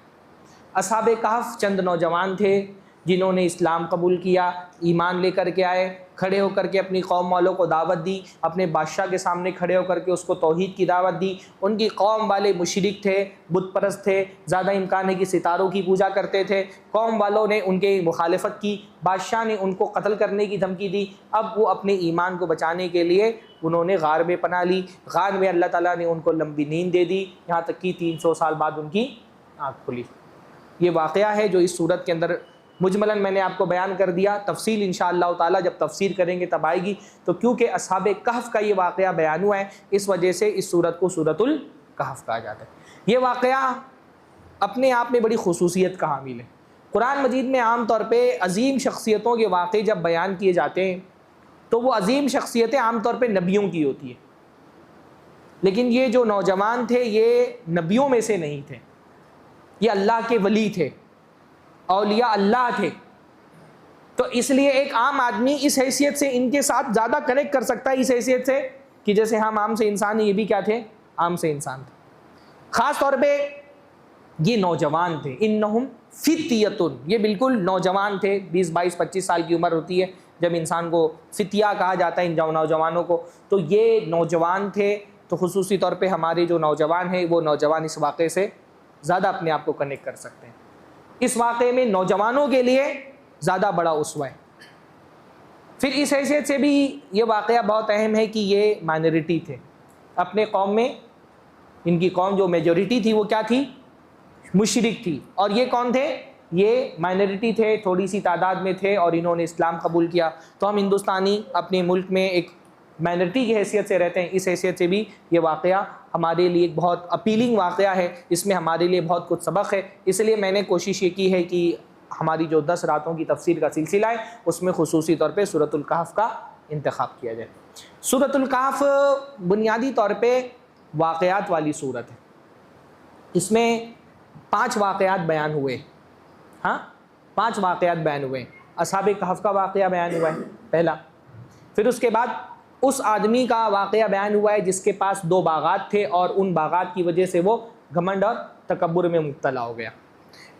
असहाबे कहफ चंद नौजवान थे जिन्होंने इस्लाम कबूल किया, ईमान लेकर के आए, खड़े होकर के अपनी कौम वालों को दावत दी, अपने बादशाह के सामने खड़े होकर के उसको तौहीद की दावत दी। उनकी कौम वाले मुशरिक थे, बुत परस्त थे, ज़्यादा इम्कान है कि सितारों की पूजा करते थे। कौम वालों ने उनके मुखालफत की, बादशाह ने उनको कत्ल करने की धमकी दी। अब वो अपने ईमान को बचाने के लिए उन्होंने गार में पनाह ली। गार में अल्लाह ताला ने उनको लंबी नींद दे दी, यहाँ तक कि 300 साल बाद उनकी आँख खुली। ये वाक़या है जो इस सूरत के अंदर मुजमलन मैंने आपको बयान कर दिया। तफसील इंशाअल्लाह ताला जब तफसीर करेंगे तब आएगी। तो क्योंकि असहाबे कहफ का ये वाक़या बयान हुआ है, इस वजह से इस सूरत को सूरतुल कहफ कहा जाता है। ये वाक़या अपने आप में बड़ी खुसूसियत का हामिल है। कुरान मजीद में आम तौर पे अजीम शख्सियतों के वाक़े जब बयान किए जाते हैं तो वो अजीम शख्सियतें आम तौर पे नबियों की होती है, लेकिन ये जो नौजवान थे ये नबियों में से नहीं थे, ये अल्लाह के वली थे, औलिया अल्लाह थे। तो इसलिए एक आम आदमी इस हैसियत से इनके साथ ज़्यादा कनेक्ट कर सकता है, इस हैसियत से कि जैसे हम आम से इंसान, ये भी क्या थे? आम से इंसान थे। ख़ास तौर पे ये नौजवान थे, इन्नहुम फित्यतुन, ये बिल्कुल नौजवान थे, 20, 22, 25 साल की उम्र होती है, जब इंसान को फितिया कहा जाता है इन नौजवानों को, तो ये नौजवान थे। तो खुसूसी तौर पे हमारे जो नौजवान हैं वो नौजवान इस वाक़े से ज़्यादा अपने आप को कनेक्ट कर सकते हैं। इस वाक़े में नौजवानों के लिए ज़्यादा बड़ा उसवा है। फिर इस हैसियत से भी ये वाक़या बहुत अहम है कि ये माइनॉरिटी थे अपने कौम में। इनकी कौम जो मेजॉरिटी थी वो क्या थी? मुशरिक थी। और ये कौन थे? ये माइनॉरिटी थे, थोड़ी सी तादाद में थे और इन्होंने इस्लाम कबूल किया। तो हम हिंदुस्तानी अपने मुल्क में एक माइनॉरिटी की हैसियत से रहते हैं। इस हैसियत से भी ये वाक़या हमारे लिए एक बहुत अपीलिंग वाक़या है, इसमें हमारे लिए बहुत कुछ सबक है। इसलिए मैंने कोशिश ये की है कि हमारी जो 10 रातों की तफसीर का सिलसिला है उसमें खुसूसी तौर पे सूरतुल कहफ का इंतखाब किया जाए। सूरतुल कहफ बुनियादी तौर पे वाक़यात वाली सूरत है। इसमें 5 वाक़यात बयान हुए। हाँ, 5 वाक़यात बयान हुए। असहाबे कहफ का वाक़या बयान हुआ है पहला। फिर उसके बाद उस आदमी का वाक़या बयान हुआ है जिसके पास 2 बागात थे और उन बागात की वजह से वो घमंड और तकब्बुर में मुब्तला हो गया।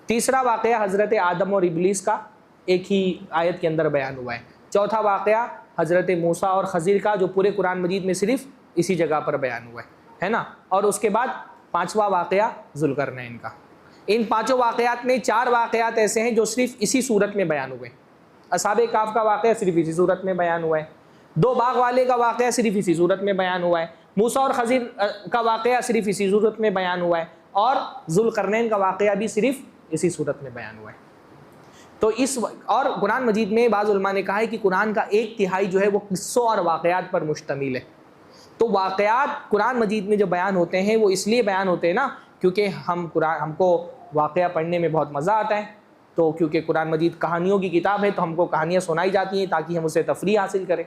तीसरा वाक़या हज़रत आदम और इब्लीस का एक ही आयत के अंदर बयान हुआ है। चौथा वाक़या हज़रत मूसा और खज़िर का जो पूरे कुरान मजीद में सिर्फ इसी जगह पर बयान हुआ है ना। और उसके बाद 5वां वाक़या ज़ुल्क़रनैन का। इन 5 वाक़यात में 4 वाक़यात ऐसे हैं जो सिर्फ इसी सूरत में बयान हुए। असहाबे कहफ का वाक़या सिर्फ इसी सूरत में बयान हुआ है। 2 बाग वाले का वाक़या सिर्फ इसी सूरत में बयान हुआ है। मूसा और खज़िर का वाक़या सिर्फ इसी सूरत में बयान हुआ है। और ज़ुल्क़रनैन का वाक़या भी सिर्फ इसी सूरत में बयान हुआ है। तो इस और कुरान मजीद में बाज़ उलमा ने कहा है कि कुरान का 1/3 जो है वो किस्सों और वाक़यात पर मुश्तमिल है। तो वाक़यात कुरान मजीद में जो बयान होते हैं वो इसलिए बयान होते हैं ना क्योंकि हमको वाक़या पढ़ने में बहुत मज़ा आता है। तो क्योंकि कुरान मजीद कहानियों की किताब है तो हमको कहानियाँ सुनाई जाती हैं ताकि हम उससे तफरीह हासिल करें,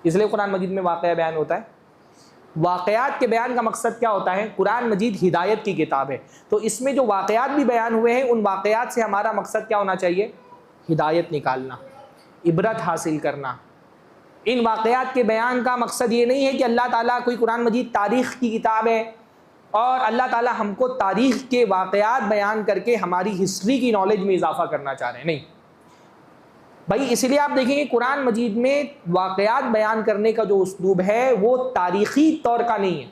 इसलिए कुरान मजीद में वाक़या बयान होता है। वाक़यात के बयान का मकसद क्या होता है? कुरान मजीद हिदायत की किताब है, तो इसमें जो वाक़यात भी बयान हुए हैं उन वाक़यात से हमारा मकसद क्या होना चाहिए? हिदायत निकालना, इबरत हासिल करना। इन वाक़यात के बयान का मकसद ये नहीं है कि अल्लाह ताला कोई कुरान मजीद तारीख़ की किताब है और अल्लाह ताला हमको तारीख़ के वाक़यात बयान करके हमारी हिस्ट्री की नॉलेज में इजाफ़ा करना चाह रहे हैं, नहीं भाई। इसलिए आप देखेंगे कुरान मजीद में वाक़यात बयान करने का जो उसलूब है वो तारीख़ी तौर का नहीं है।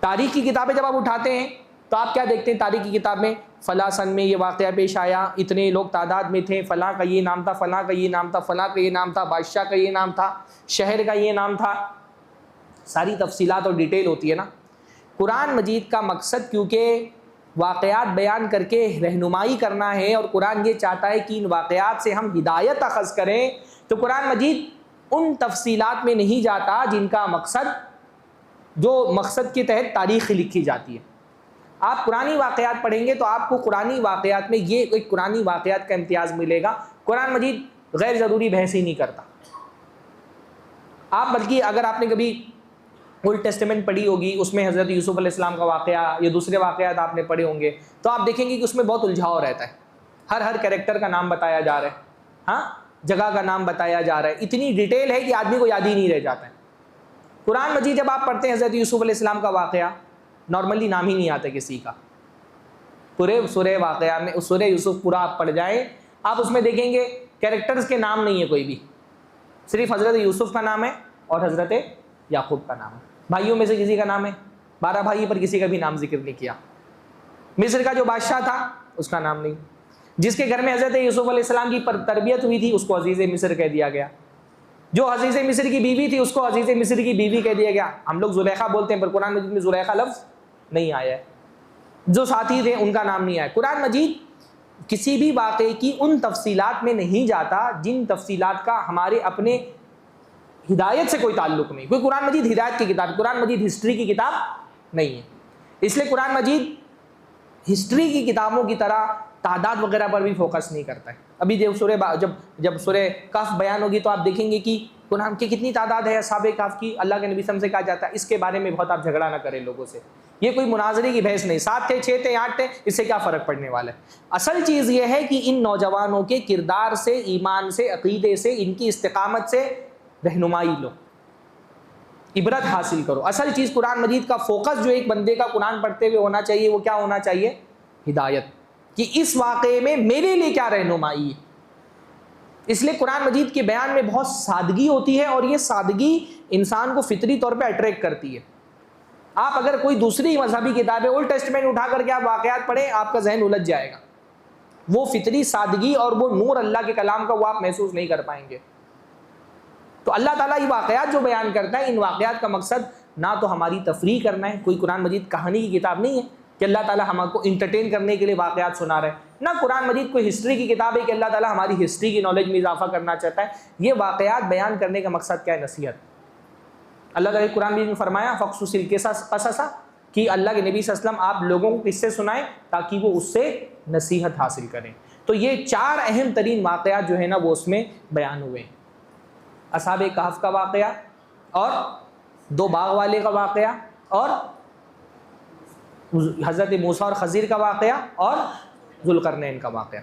तारीख़ की किताबें जब आप उठाते हैं तो आप क्या देखते हैं? तारीख़ की किताब में फ़लाँ सन में ये वाक़या पेश आया, इतने लोग तादाद में थे, फ़लाँ का ये नाम था, फ़लाँ का ये नाम था, फ़लाँ का ये नाम था, बादशाह का ये नाम था, शहर का ये नाम था। सारी तफसीलात और डिटेल होती है ना। कुरान मजीद का मकसद क्योंकि वाक़यात बयान करके रहनुमाई करना है और कुरान ये चाहता है कि इन वाक़यात से हम हिदायत अख़ज़ करें, तो कुरान मजीद उन तफसीलात में नहीं जाता जिनका मकसद जो मकसद के तहत तारीख़ लिखी जाती है। आप कुरानी वाक़यात पढ़ेंगे तो आपको कुरानी वाक़यात में ये एक कुरानी वाक़यात का इम्तियाज़ मिलेगा। कुरान मजीद गैर ज़रूरी बहस ही नहीं करता। आप बल्कि अगर आपने कभी ओल्ड टेस्टामेंट पढ़ी होगी, उसमें हज़रत यूसुफ़ अलैहिस्सलाम का वाक़या या दूसरे वाक़यात आपने पढ़े होंगे, तो आप देखेंगे कि उसमें बहुत उलझाव रहता है। हर कैरेक्टर का नाम बताया जा रहा है, हाँ, जगह का नाम बताया जा रहा है, इतनी डिटेल है कि आदमी को याद ही नहीं रह जाता है। कुरान मजीद जब आप पढ़ते हैं हज़रत यूसुफ़ अलैहिस्सलाम का वाक़या, नॉर्मली नाम ही नहीं आता किसी का। पूरे सूरह वाक़या में सूरह यूसुफ़ पूरा आप पढ़ जाएँ, आप उसमें देखेंगे कैरेक्टर्स के नाम नहीं है कोई भी, सिर्फ हज़रत यूसुफ़ का नाम है और हज़रत याकूब का नाम है। भाइयों में से किसी का नाम है, 12 भाई पर किसी का भी नाम जिक्र नहीं किया। मिस्र का जो बादशाह था उसका नाम नहीं। जिसके घर में हज़रत यूसुफ़ अलैहिस्सलाम की तरबियत हुई थी उसको अज़ीज़ मिस्र कह दिया गया। जो अज़ीज़ मिस्र की बीवी थी उसको अज़ीज़ मिस्र की बीवी कह दिया गया। हम लोग ज़ुलैखा बोलते हैं पर कुरान मजीद में ज़ुलैखा लफ्ज़ नहीं आया है। जो साथी थे उनका नाम नहीं आया। कुरान मजीद किसी भी वाक़े की उन तफसीलात में नहीं जाता जिन तफसीलात का हमारे अपने हिदायत से कोई ताल्लुक नहीं। कोई कुरान मजीद हिदायत की किताब, कुरान मजीद हिस्ट्री की किताब नहीं है। इसलिए कुरान मजीद हिस्ट्री की किताबों की तरह तादाद वगैरह पर भी फोकस नहीं करता है। अभी जब सूरह कहफ बयान होगी तो आप देखेंगे कि कुरान की कितनी तादाद है असहाबे कहफ की। अल्लाह के नबी से कहा जाता है इसके बारे में बहुत आप झगड़ा ना करें लोगों से। ये कोई मुनाजरे की बहस नहीं, 7 थे, 6 थे, 8 थे, इससे क्या फ़र्क पड़ने वाला है। असल चीज़ ये है कि इन नौजवानों के किरदार से, ईमान से, अक़ीदे से, इनकी इस्तिक़ामत से रहनुमाई लो, इबरत हासिल करो। असल चीज़ कुरान मजीद का फोकस जो एक बंदे का कुरान पढ़ते हुए होना चाहिए वो क्या होना चाहिए? हिदायत, कि इस वाक़े में मेरे लिए क्या रहनुमाई है। इसलिए कुरान मजीद के बयान में बहुत सादगी होती है और ये सादगी इंसान को फितरी तौर पे अट्रैक्ट करती है। आप अगर कोई दूसरी मजहबी किताब है, ओल्ड टेस्टमेंट उठा करके आप वाक़यात पढ़ें, आपका जहन उलझ जाएगा। वो फितरी सादगी और वो नूर अल्लाह के कलाम का वो आप महसूस नहीं कर पाएंगे। तो अल्लाह ताला ये वाक़यात जो बयान करता है, इन वाक़यात का मकसद ना तो हमारी तफरीह करना है, कोई कुरान मजीद कहानी की किताब नहीं है कि अल्लाह ताला हमको इंटरटेन करने के लिए वाक़यात सुना रहे हैं, ना कुरान मजीद कोई हिस्ट्री की किताब है कि अल्लाह ताला हमारी हिस्ट्री की नॉलेज में इजाफा करना चाहता है। ये वाक़यात बयान करने का मकसद क्या है? नसीहत। अल्लाह ताला कुरान मजीद में फरमाया फ़क़्सुसिल क़ससा कि अल्लाह के नबी सल्लल्लाहु अलैहि वसल्लम आप लोगों को किस्से सुनाएं ताकि वो उससे नसीहत हासिल करें। तो ये 4 अहम तरीन वाक़यात जो है ना वो उसमें बयान हुए। असहाबे कहफ का वाक़या और 2 बाग वाले का वाक़या और हज़रत मूसा और खज़ीर का वाक़या और ज़ुल्क़रनैन का वाक़या।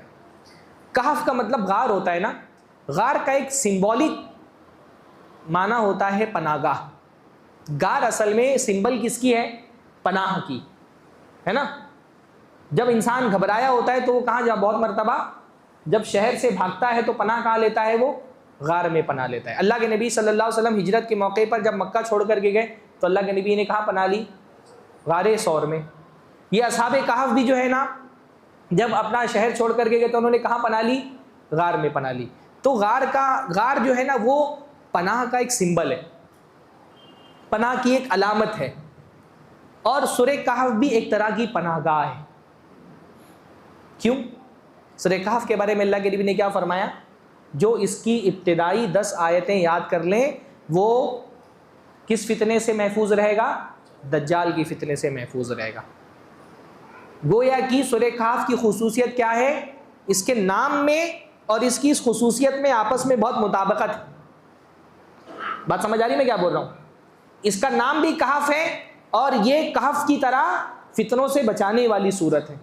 कहफ का मतलब गार होता है ना, गार का एक सिंबॉलिक माना होता है पनागाह। गार असल में सिंबल किसकी है? पनाह की, है ना। जब इंसान घबराया होता है तो वो कहाँ जा, बहुत मरतबा जब शहर से भागता है तो पनाह कहाँ लेता है? वो गार में पनाह लेता है। अल्लाह के नबी सल्लल्लाहु अलैहि वसल्लम हिजरत के मौके पर जब मक्का छोड़ करके गए तो अल्लाह के नबी ने कहाँ पनाह ली? गारे सौर में। ये असहाबे कहफ भी जो है ना, जब अपना शहर छोड़ करके गए तो उन्होंने कहाँ पनाह ली? गार में पनाह ली। तो गार जो है ना वो पनाह का एक सिंबल है, पनाह की एक अलामत है। और सूरह कहफ भी एक तरह की पनाहगाह है। क्यों? सूरह कहफ के बारे में अल्लाह के नबी ने क्या फरमाया? जो इसकी इब्तिदाई 10 आयतें याद कर लें वो किस फितने से महफूज रहेगा? दज्जाल की फितने से महफूज रहेगा। गोया कि सूरह कहफ की खुसूसियत क्या है? इसके नाम में और इसकी इस खुसूसियत में आपस में बहुत मुताबिकत है। बात समझ आ रही मैं क्या बोल रहा हूँ? इसका नाम भी कहफ है और ये कहफ की तरह फितनों से बचाने वाली सूरत है।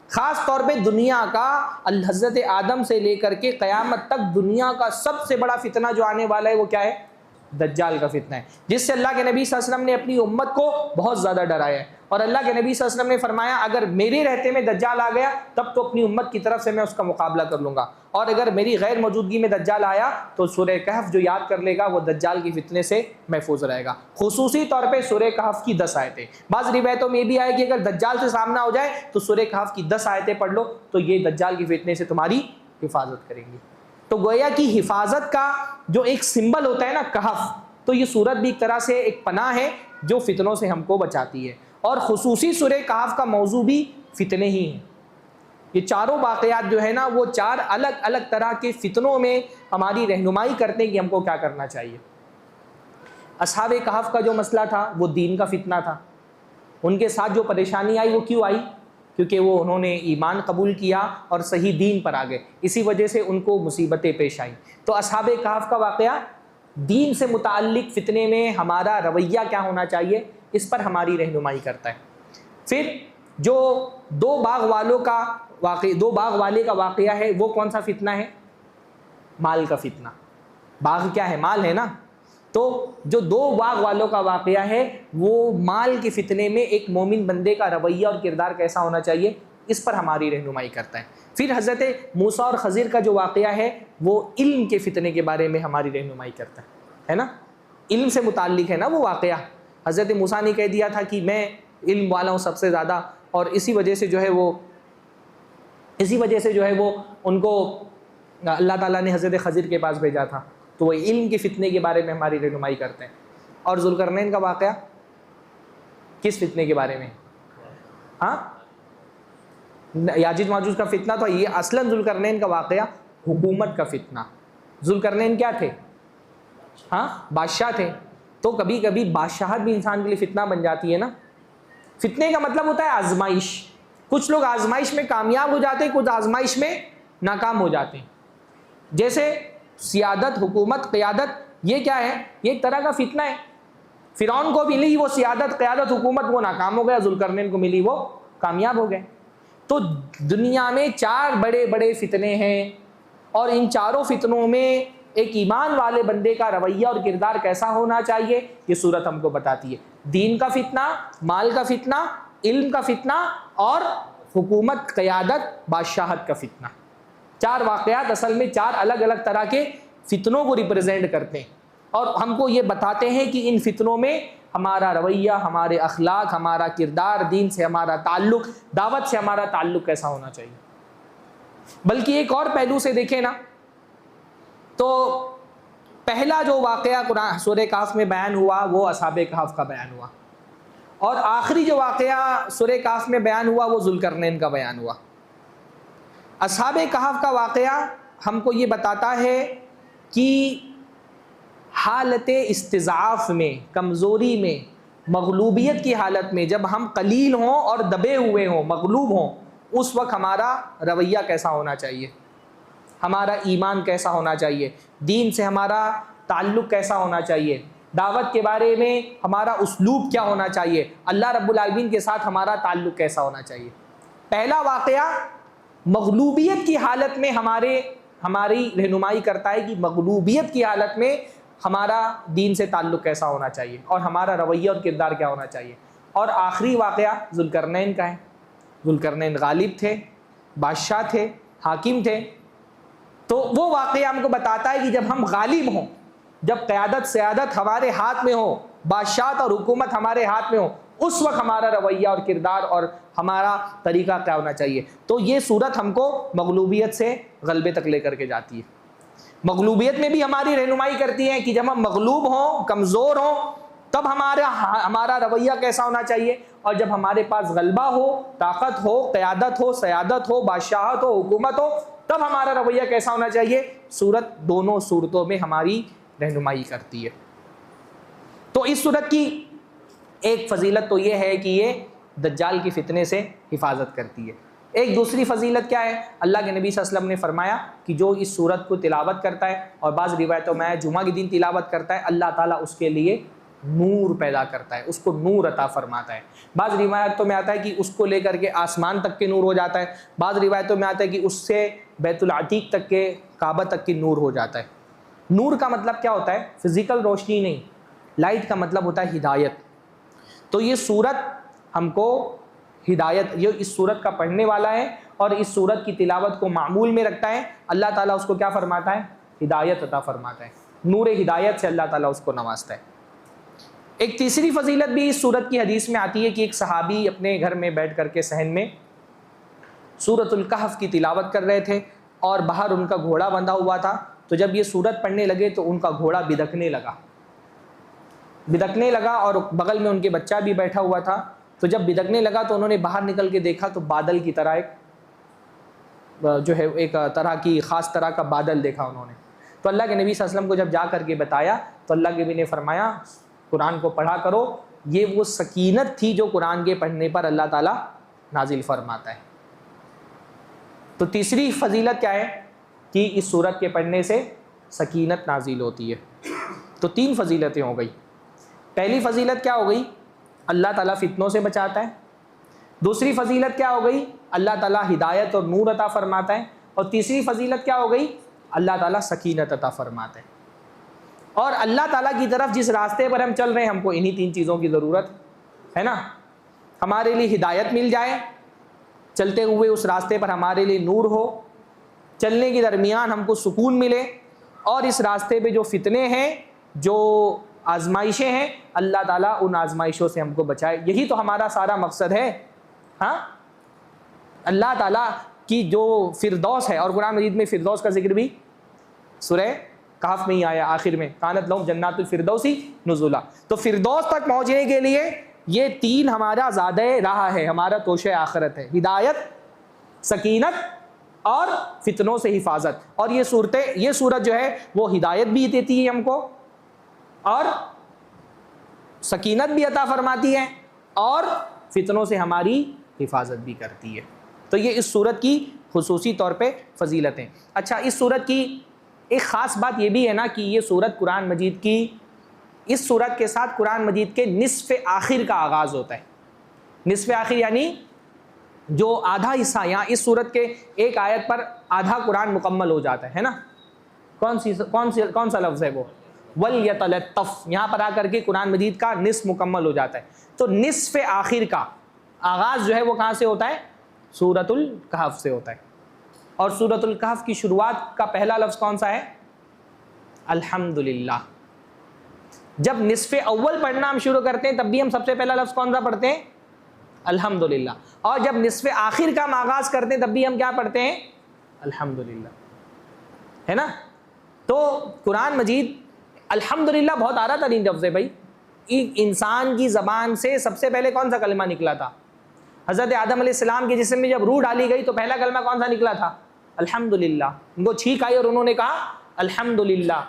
ख़ास तौर पे दुनिया का हज़रत आदम से लेकर के क़यामत तक दुनिया का सबसे बड़ा फितना जो आने वाला है वो क्या है? दज्जाल का फितना है, जिससे अल्लाह के नबी सल्लल्लाहु अलैहि वसल्लम ने अपनी उम्मत को बहुत ज़्यादा डराया है। और अल्लाह के नबी सल्लल्लाहु अलैहि वसल्लम ने फरमाया अगर मेरे रहते में दज्जाल आ गया तब तो अपनी उम्मत की तरफ से मैं उसका मुकाबला कर लूँगा, और अगर मेरी गैर मौजूदगी में दज्जाल आया तो सूरह कहफ जो याद कर लेगा वो दज्जाल की फितने से महफूज रहेगा। खुसूसी तौर पर सूरह कहफ की 10 आयतें, बाज़ रिवायतों में भी आए कि अगर दज्जाल से सामना हो जाए तो सूरह कहफ की 10 आयतें पढ़ लो तो ये दज्जाल की फितने से तुम्हारी हिफाजत करेंगी। तो गोया की हिफाजत का जो एक सिंबल होता है ना कहफ, तो ये सूरत भी एक तरह से एक पनाह है जो फितनों से हमको बचाती है। और खुसूसी सूरह कहफ का मौजू भी फितने ही हैं। ये चारों वाक़यात जो है ना वो 4 अलग अलग तरह के फितनों में हमारी रहनुमाई करते हैं कि हमको क्या करना चाहिए। असहाबे कहफ का जो मसला था वो दीन का फितना था। उनके साथ जो परेशानी आई वो क्यों आई? क्योंकि वो उन्होंने ईमान कबूल किया और सही दीन पर आ गए, इसी वजह से उनको मुसीबतें पेश आईं। तो असहाबे कहफ का वाक़या दीन से मुताल्लिक फितने में हमारा रवैया क्या होना चाहिए इस पर हमारी रहनुमाई करता है। फिर जो 2 बाग वाले का वाक़या है वो कौन सा फितना है? माल का फितना। बाग क्या है? माल है ना। तो जो 2 बाग वालों का वाक़या है वो माल के फितने में एक मोमिन बंदे का रवैया और किरदार कैसा होना चाहिए इस पर हमारी रहनुमाई करता है। फिर हज़रत मूसा और खज़ीर का जो वाक़या है वो इल्म के फितने के बारे में हमारी रहनुमाई करता है ना। इल्म से मुताल्लिक है ना वो वाक़या। हज़रत मूसा ने कह दिया था कि मैं इल्म वाला हूँ सबसे ज़्यादा, और इसी वजह से जो है वो उनको अल्लाह ताला ने हज़रत खज़ीर के पास भेजा था। तो वो इल्म के फितने के बारे में हमारी रहनुमाई करते हैं। और ज़ुल्क़रनैन का वाक़या किस फितने के बारे में? हाँ, याजुज माजुज का फितना। तो ये असलन ज़ुल्क़रनैन का वाक़या हुकूमत का फितना। ज़ुल्क़रनैन क्या थे? हाँ, बादशाह थे। तो कभी कभी बादशाहत भी इंसान के लिए फितना बन जाती है ना। फितने का मतलब होता है आजमाइश। कुछ लोग आजमाइश में कामयाब हो जाते हैं, कुछ आजमाइश में नाकाम हो जाते हैं। जैसे सियादत, हुकूमत, क़यादत, ये क्या है? ये एक तरह का फितना है। फ़िरौन को मिली वो सियादत, क़यादत, हुकूमत, वो नाकाम हो गया। ज़ुल्क़रनैन को मिली वो कामयाब हो गए। तो दुनिया में 4 बड़े बड़े फितने हैं और इन चारों फितनों में एक ईमान वाले बंदे का रवैया और किरदार कैसा होना चाहिए ये सूरत हमको बताती है। दीन का फितना, माल का फितना, इल्म का फितना और हुकूमत, क़यादत, बादशाहत का फितना। 4 वाक़यात असल में 4 अलग अलग तरह के फितनों को रिप्रेजेंट करते हैं और हमको ये बताते हैं कि इन फितनों में हमारा रवैया, हमारे अखलाक, हमारा किरदार, दीन से हमारा ताल्लुक, दावत से हमारा ताल्लुक कैसा होना चाहिए। बल्कि एक और पहलू से देखें ना तो पहला जो वाक़या कुरान सूरह कहफ में बयान हुआ वो असहाबे कहफ का बयान हुआ और आखिरी जो वाक़या सूरह कहफ में बयान हुआ वो ज़ुल्करनैन का बयान हुआ। असहाबे कहफ का वाक़या हमको ये बताता है कि हालत इस्तिज़ाफ़ में, कमज़ोरी में, मग़लूबियत की हालत में जब हम कलील हों और दबे हुए हों, मग़लूब हों, उस वक्त हमारा रवैया कैसा होना चाहिए, हमारा ईमान कैसा होना चाहिए, दीन से हमारा ताल्लुक़ कैसा होना चाहिए, दावत के बारे में हमारा उस्लूब क्या होना चाहिए, अल्लाह रब्बुल आलमीन के साथ हमारा ताल्लुक़ कैसा होना चाहिए। पहला वाक़या मग़लूबियत की हालत में हमारी रहनुमाई करता है कि मग़लूबियत की हालत में हमारा दीन से ताल्लुक़ कैसा होना चाहिए और हमारा रवैया और किरदार क्या होना चाहिए। और आखिरी वाक़या ज़ुल्करनैन का है। ज़ुल्करनैन गालिब थे, बादशाह थे, हाकिम थे। तो वो वाक़या हमको बताता है कि जब हम गालिब हों, जब क़यादत सयादत हमारे हाथ में हो, बादशाहत और हुकूमत हमारे हाथ में हो, उस वक्त हमारा रवैया और किरदार और हमारा तरीक़ा क्या होना चाहिए। तो ये सूरत हमको मग़लूबियत से ग़लबे तक लेकर के जाती है। मग़लूबियत में भी हमारी रहनुमाई करती है कि जब हम मग़लूब हों, कमज़ोर हों, तब हमारा रवैया कैसा होना चाहिए, और जब हमारे पास गलबा हो, ताकत हो, क़यादत हो, सयादत हो, बादशाहत हो, हुकूमत हो, तब हमारा रवैया कैसा होना चाहिए। सूरत दोनों सूरतों में हमारी रहनुमाई करती है। तो इस सूरत की एक फ़जीलत तो ये है कि ये दज्जाल की फितने से हिफाजत करती है। एक दूसरी फ़जीलत क्या है, अल्लाह के नबी सल्लल्लाहु अलैहि वसल्लम ने फरमाया कि जो इस सूरत को तिलावत करता है और बाज़ रिवायतों में जुमा के दिन तिलावत करता है, अल्लाह ताला उसके लिए नूर पैदा करता है, उसको नूर अता फरमाता है। बाज़ रिवायतों में आता है कि उसको लेकर के आसमान तक के नूर हो जाता है, बाज़ रिवायतों में आता है कि उससे बैतुल अतीक तक के, काबा तक की नूर हो जाता है। नूर का मतलब क्या होता है, फ़िज़िकल रोशनी नहीं, लाइट का मतलब होता है हिदायत। तो ये सूरत हमको हिदायत, ये इस सूरत का पढ़ने वाला है और इस सूरत की तिलावत को मामूल में रखता है, अल्लाह ताला उसको क्या फरमाता है, हिदायत अता फरमाता है, नूर हिदायत से अल्लाह ताला उसको नवाजता है। एक तीसरी फ़जीलत भी इस सूरत की हदीस में आती है कि एक सहाबी अपने घर में बैठ करके सहन में सूरतुल कहफ की तिलावत कर रहे थे और बाहर उनका घोड़ा बंधा हुआ था। तो जब ये सूरत पढ़ने लगे तो उनका घोड़ा बिदकने लगा और बगल में उनके बच्चा भी बैठा हुआ था। तो जब बिदकने लगा तो उन्होंने बाहर निकल के देखा तो बादल की तरह एक तरह की ख़ास तरह का बादल देखा उन्होंने। तो अल्लाह के नबी सल्लल्लाहु अलैहि वसल्लम को जब जा करके बताया तो अल्लाह के नबी ने फरमाया कुरान को पढ़ा करो, ये वो सकीनत थी जो कुरान के पढ़ने पर अल्लाह ताला नाजिल फरमाता है। तो तीसरी फ़जीलत क्या है कि इस सूरत के पढ़ने से सकीनत नाजिल होती है। तो 3 फ़जीलतें हो गई। पहली फ़जीलत क्या हो गई, अल्लाह ताला फितनों से बचाता है। दूसरी फ़जीलत क्या हो गई, अल्लाह ताला हिदायत और नूर अता फरमाता है। और तीसरी फ़जीलत क्या हो गई, अल्लाह ताला सकीनत अता फरमाता है। और अल्लाह ताला की तरफ जिस रास्ते पर हम चल रहे हैं, हमको इन्हीं 3 चीज़ों की ज़रूरत है ना। हमारे लिए हिदायत मिल जाए, चलते हुए उस रास्ते पर हमारे लिए नूर हो, चलने के दरमियान हमको सुकून मिले, और इस रास्ते पे जो फितने हैं, जो आजमाइशें हैं, अल्लाह ताला उन आजमाइशों से हमको बचाए। यही तो हमारा सारा मकसद है। हाँ, अल्लाह ताला की जो फिरदौस है, और कुरान मजीद में फिरदौस का जिक्र भी सूरह कहफ में ही आया आखिर में, कानत लहुम जन्नातुल फिरदौसी नुज़ुला। तो फिरदौस तक पहुँचने के लिए ये 3 हमारा ज़्यादा राह है, हमारा तोशे आखिरत है, हिदायत, सकीनत और फितनों से हिफाजत। और ये सूरत जो है वो हिदायत भी देती है हमको और सकीनत भी अता फरमाती है और फितनों से हमारी हिफाजत भी करती है। तो ये इस सूरत की खुसूसी तौर पे फ़जीलतें। अच्छा, इस सूरत की एक ख़ास बात ये भी है ना कि ये सूरत कुरान मजीद की, इस सूरत के साथ कुरान मजीद के निस्फ़ आखिर का आगाज़ होता है। निस्फ़ आखिर यानी जो आधा हिस्सा, यहाँ इस सूरत के एक आयत पर आधा कुरान मुकम्मल हो जाता है ना। कौन सा लफ्ज़ है वो, वल यतलत्तफ़, यहाँ पर आकर के कुरान मजीद का निस्फ़ मुकम्मल हो जाता है। तो निस्फ़ आखिर का आगाज़ जो है वो कहाँ से होता है, सूरतुल कहफ से होता है। और सूरतुल कहफ की शुरुआत का पहला लफ्ज़ कौन सा है? अल्हम्दुलिल्लाह। जब निस्फ़े अव्वल पढ़ना हम शुरू करते हैं तब भी हम सबसे पहला लफ्ज़ कौन सा पढ़ते हैं? अल्हम्दुलिल्लाह। और जब निस्फ़े आखिर का हम आगाज़ करते हैं तब भी हम क्या पढ़ते हैं? अल्हम्दुलिल्लाह, है ना। तो कुरान मजीद अल्हम्दुलिल्लाह बहुत आला तरीन लफ्ज़ है भाई। इंसान की ज़बान से सबसे पहले कौन सा कलमा निकला था? हज़रत आदम अलैहिस्सलाम के जिस्म में जब रूह डाली गई तो पहला कलमा कौन सा निकला था? अल्हम्दुलिल्लाह। उनको छींक आई और उन्होंने कहा अल्हम्दुलिल्लाह।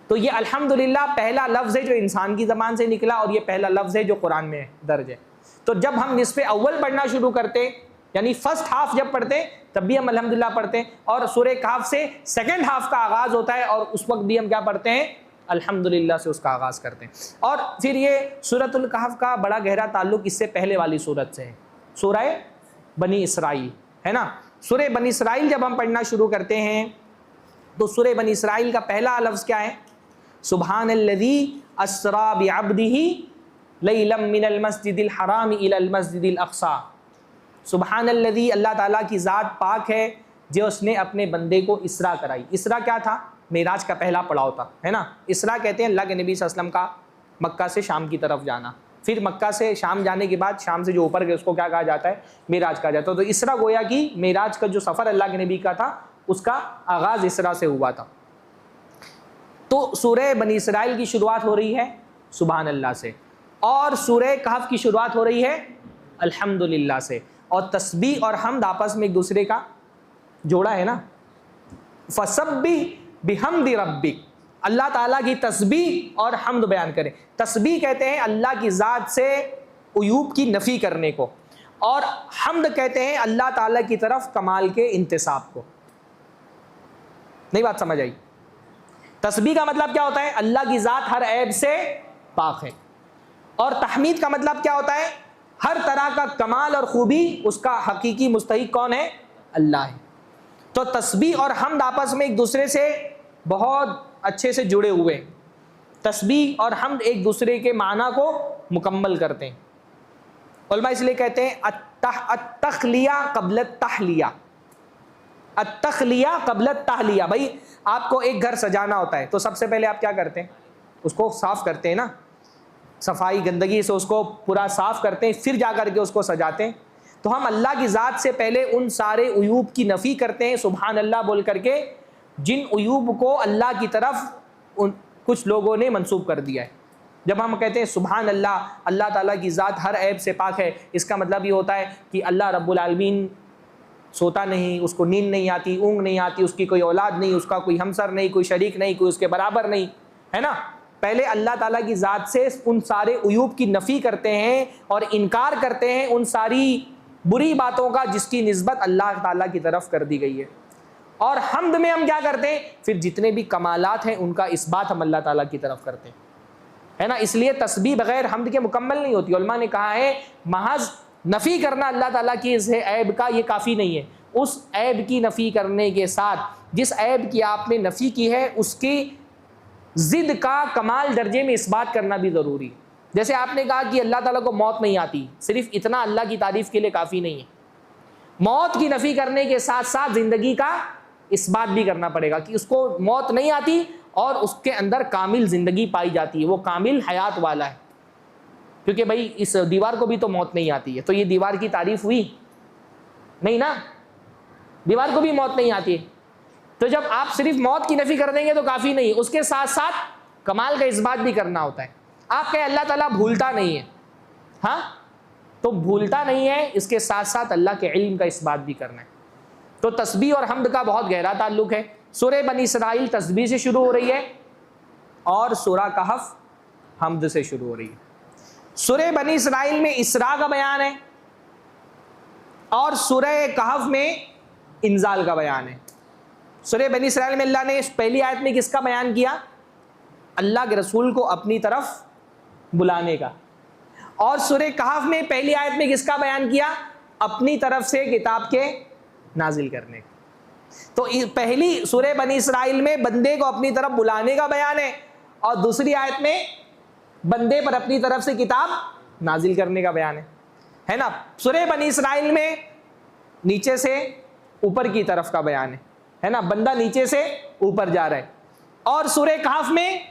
तो ये अल्हम्दुलिल्लाह पहला लफ्ज़ है जो इंसान की ज़बान से निकला और ये पहला लफ्ज़ है जो कुरान में दर्ज है। तो जब हम निस्फ़े अव्वल पढ़ना शुरू करते यानी फर्स्ट हाफ जब पढ़ते तब भी हम अल्हम्दुलिल्लाह पढ़ते हैं, और सूरह कहफ से सेकंड हाफ का आगाज़ होता है और उस वक्त भी हम क्या पढ़ते हैं? अल्हम्दुलिल्लाह से उसका आगाज़ करते हैं। और फिर ये सूरतुल कहफ का बड़ा गहरा ताल्लुक इससे पहले वाली सूरत से है, सूरह बनी इसराइल, है ना। सूरह बनी इसराइल जब हम पढ़ना शुरू करते हैं तो सूरह बनी इसराइल का पहला लफ्ज़ क्या है? सुब्हानल्लज़ी अस्रा बिअब्दिही लैलम मिनल मस्जिदिल हराम इलल मस्जिदिल अक़सा। सुब्हानल्लज़ी, अल्लाह ताला की ज़ात पाक है जो उसने अपने बंदे को इसरा कराई। इसरा क्या था? मेराज का पहला पड़ाव था, है ना। इसरा कहते हैं अल्लाह के नबी सल्लल्लाहु अलैहि वसल्लम का मक्का से शाम की तरफ जाना, फिर मक्का से शाम जाने के बाद शाम से जो ऊपर गए उसको क्या कहा जाता है? मेराज कहा जाता है। तो इसरा गोया कि मेराज का जो सफ़र अल्लाह के नबी का था उसका आगाज़ इसरा से हुआ था। तो सूरह बनी इसराइल की शुरुआत हो रही है सुभान अल्लाह से, और सूरह कहफ की शुरुआत हो रही है अल्हम्दुलिल्लाह से। और तस्बीह और हमद आपस में एक दूसरे का जोड़ा है ना। फसब्बिह बिहम्दि रब्बिक, अल्लाह ताला की तस्बीह और हमद बयान करें। तस्बीह कहते हैं अल्लाह की ज़ात से उयूब की नफ़ी करने को, और हमद कहते हैं अल्लाह ताला की तरफ कमाल के इंतिसाब को। नहीं बात समझ आई? तस्बीह का मतलब क्या होता है? अल्लाह की ज़ात हर ऐब से पाक है। और तहमीद का मतलब क्या होता है? हर तरह का कमाल और खूबी उसका हकीकी मुस्तहिक कौन है? अल्लाह है। तो तस्बीह और हमद आपस में एक दूसरे से बहुत अच्छे से जुड़े हुए हैं। तस्बीह और हमद एक दूसरे के माना को मुकम्मल करते हैं। उलमा इसलिए कहते हैं अत्तखलिया क़ब्ल तहलिया, अत्तखलिया क़ब्ल तहलिया। भाई आपको एक घर सजाना होता है तो सबसे पहले आप क्या करते हैं? उसको साफ़ करते हैं ना, सफाई गंदगी से उसको पूरा साफ़ करते हैं, फिर जा कर के उसको सजाते हैं। तो हम अल्लाह की ज़ात से पहले उन सारे उयूब की नफ़ी करते हैं सुभान अल्लाह बोल करके, जिन उयूब को अल्लाह की तरफ कुछ लोगों ने मंसूब कर दिया है। जब हम कहते हैं सुभान अल्लाह, अल्लाह ताला की ज़ात हर ऐब से पाक है, इसका मतलब ये होता है कि अल्लाह रब्बुल आलमीन सोता नहीं, उसको नींद नहीं आती, ऊँग नहीं आती, उसकी कोई औलाद नहीं, उसका कोई हमसर नहीं, कोई शरीक नहीं, कोई उसके बराबर नहीं, है ना। पहले अल्लाह ताला की ज़ात से उन सारे उयूब की नफ़ी करते हैं और इनकार करते हैं उन सारी बुरी बातों का जिसकी निस्बत अल्लाह ताला की तरफ कर दी गई है। और हमद में हम क्या करते हैं? फिर जितने भी कमालात हैं उनका इस्बात हम अल्लाह ताला की तरफ करते हैं, है ना। इसलिए तस्बीह बगैर हमद के मुकम्मल नहीं होती। उलमा ने कहा है महज नफ़ी करना अल्लाह ताला की इस ऐब का ये काफ़ी नहीं है। उस ऐब की नफ़ी करने के साथ जिस ऐब की आपने नफ़ी की है उसकी ज़िद का कमाल दर्जे में इस्बात करना भी ज़रूरी है। जैसे आपने कहा कि अल्लाह ताला को मौत नहीं आती, सिर्फ इतना अल्लाह की तारीफ़ के लिए काफ़ी नहीं है। मौत की नफ़ी करने के साथ साथ ज़िंदगी का इस्बात भी करना पड़ेगा कि उसको मौत नहीं आती और उसके अंदर कामिल ज़िंदगी पाई जाती है, वो कामिल हयात वाला है। क्योंकि भाई इस दीवार को भी तो मौत नहीं आती है, तो ये दीवार की तारीफ़ हुई नहीं ना, दीवार को भी मौत नहीं आती है। तो जब आप सिर्फ मौत की नफ़ी कर देंगे तो काफ़ी नहीं, उसके साथ साथ कमाल का इस्बात भी करना होता है। आप कहें अल्लाह ताला भूलता नहीं है, हाँ, तो भूलता नहीं है, इसके साथ साथ अल्लाह के इल्म का इस्बात भी करना है। तो तस्बीह और हमद का बहुत गहरा ताल्लुक है। सूरह बनी इसराइल तस्बीह से शुरू हो रही है और सूरह कहफ हमद से शुरू हो रही है। सूरह बनी इसराइल में इसरा का बयान है और सूरह कहफ में इंजाल का बयान है। सूरह बनी इसराइल में अल्लाह ने पहली आयत में किसका बयान किया? अल्लाह के रसूल को अपनी तरफ बुलाने का। और सूरह कहफ में पहली आयत में किसका बयान किया? अपनी तरफ से किताब के नाजिल करने का। तो पहली सूरह बनी इसराइल में बंदे को अपनी तरफ बुलाने का बयान है और दूसरी आयत में बंदे पर अपनी तरफ से किताब नाजिल करने का बयान है ना। सूरह बनी इसराइल में नीचे से ऊपर की तरफ का बयान है ना, बंदा नीचे से ऊपर जा रहा है। और सूरह कहफ में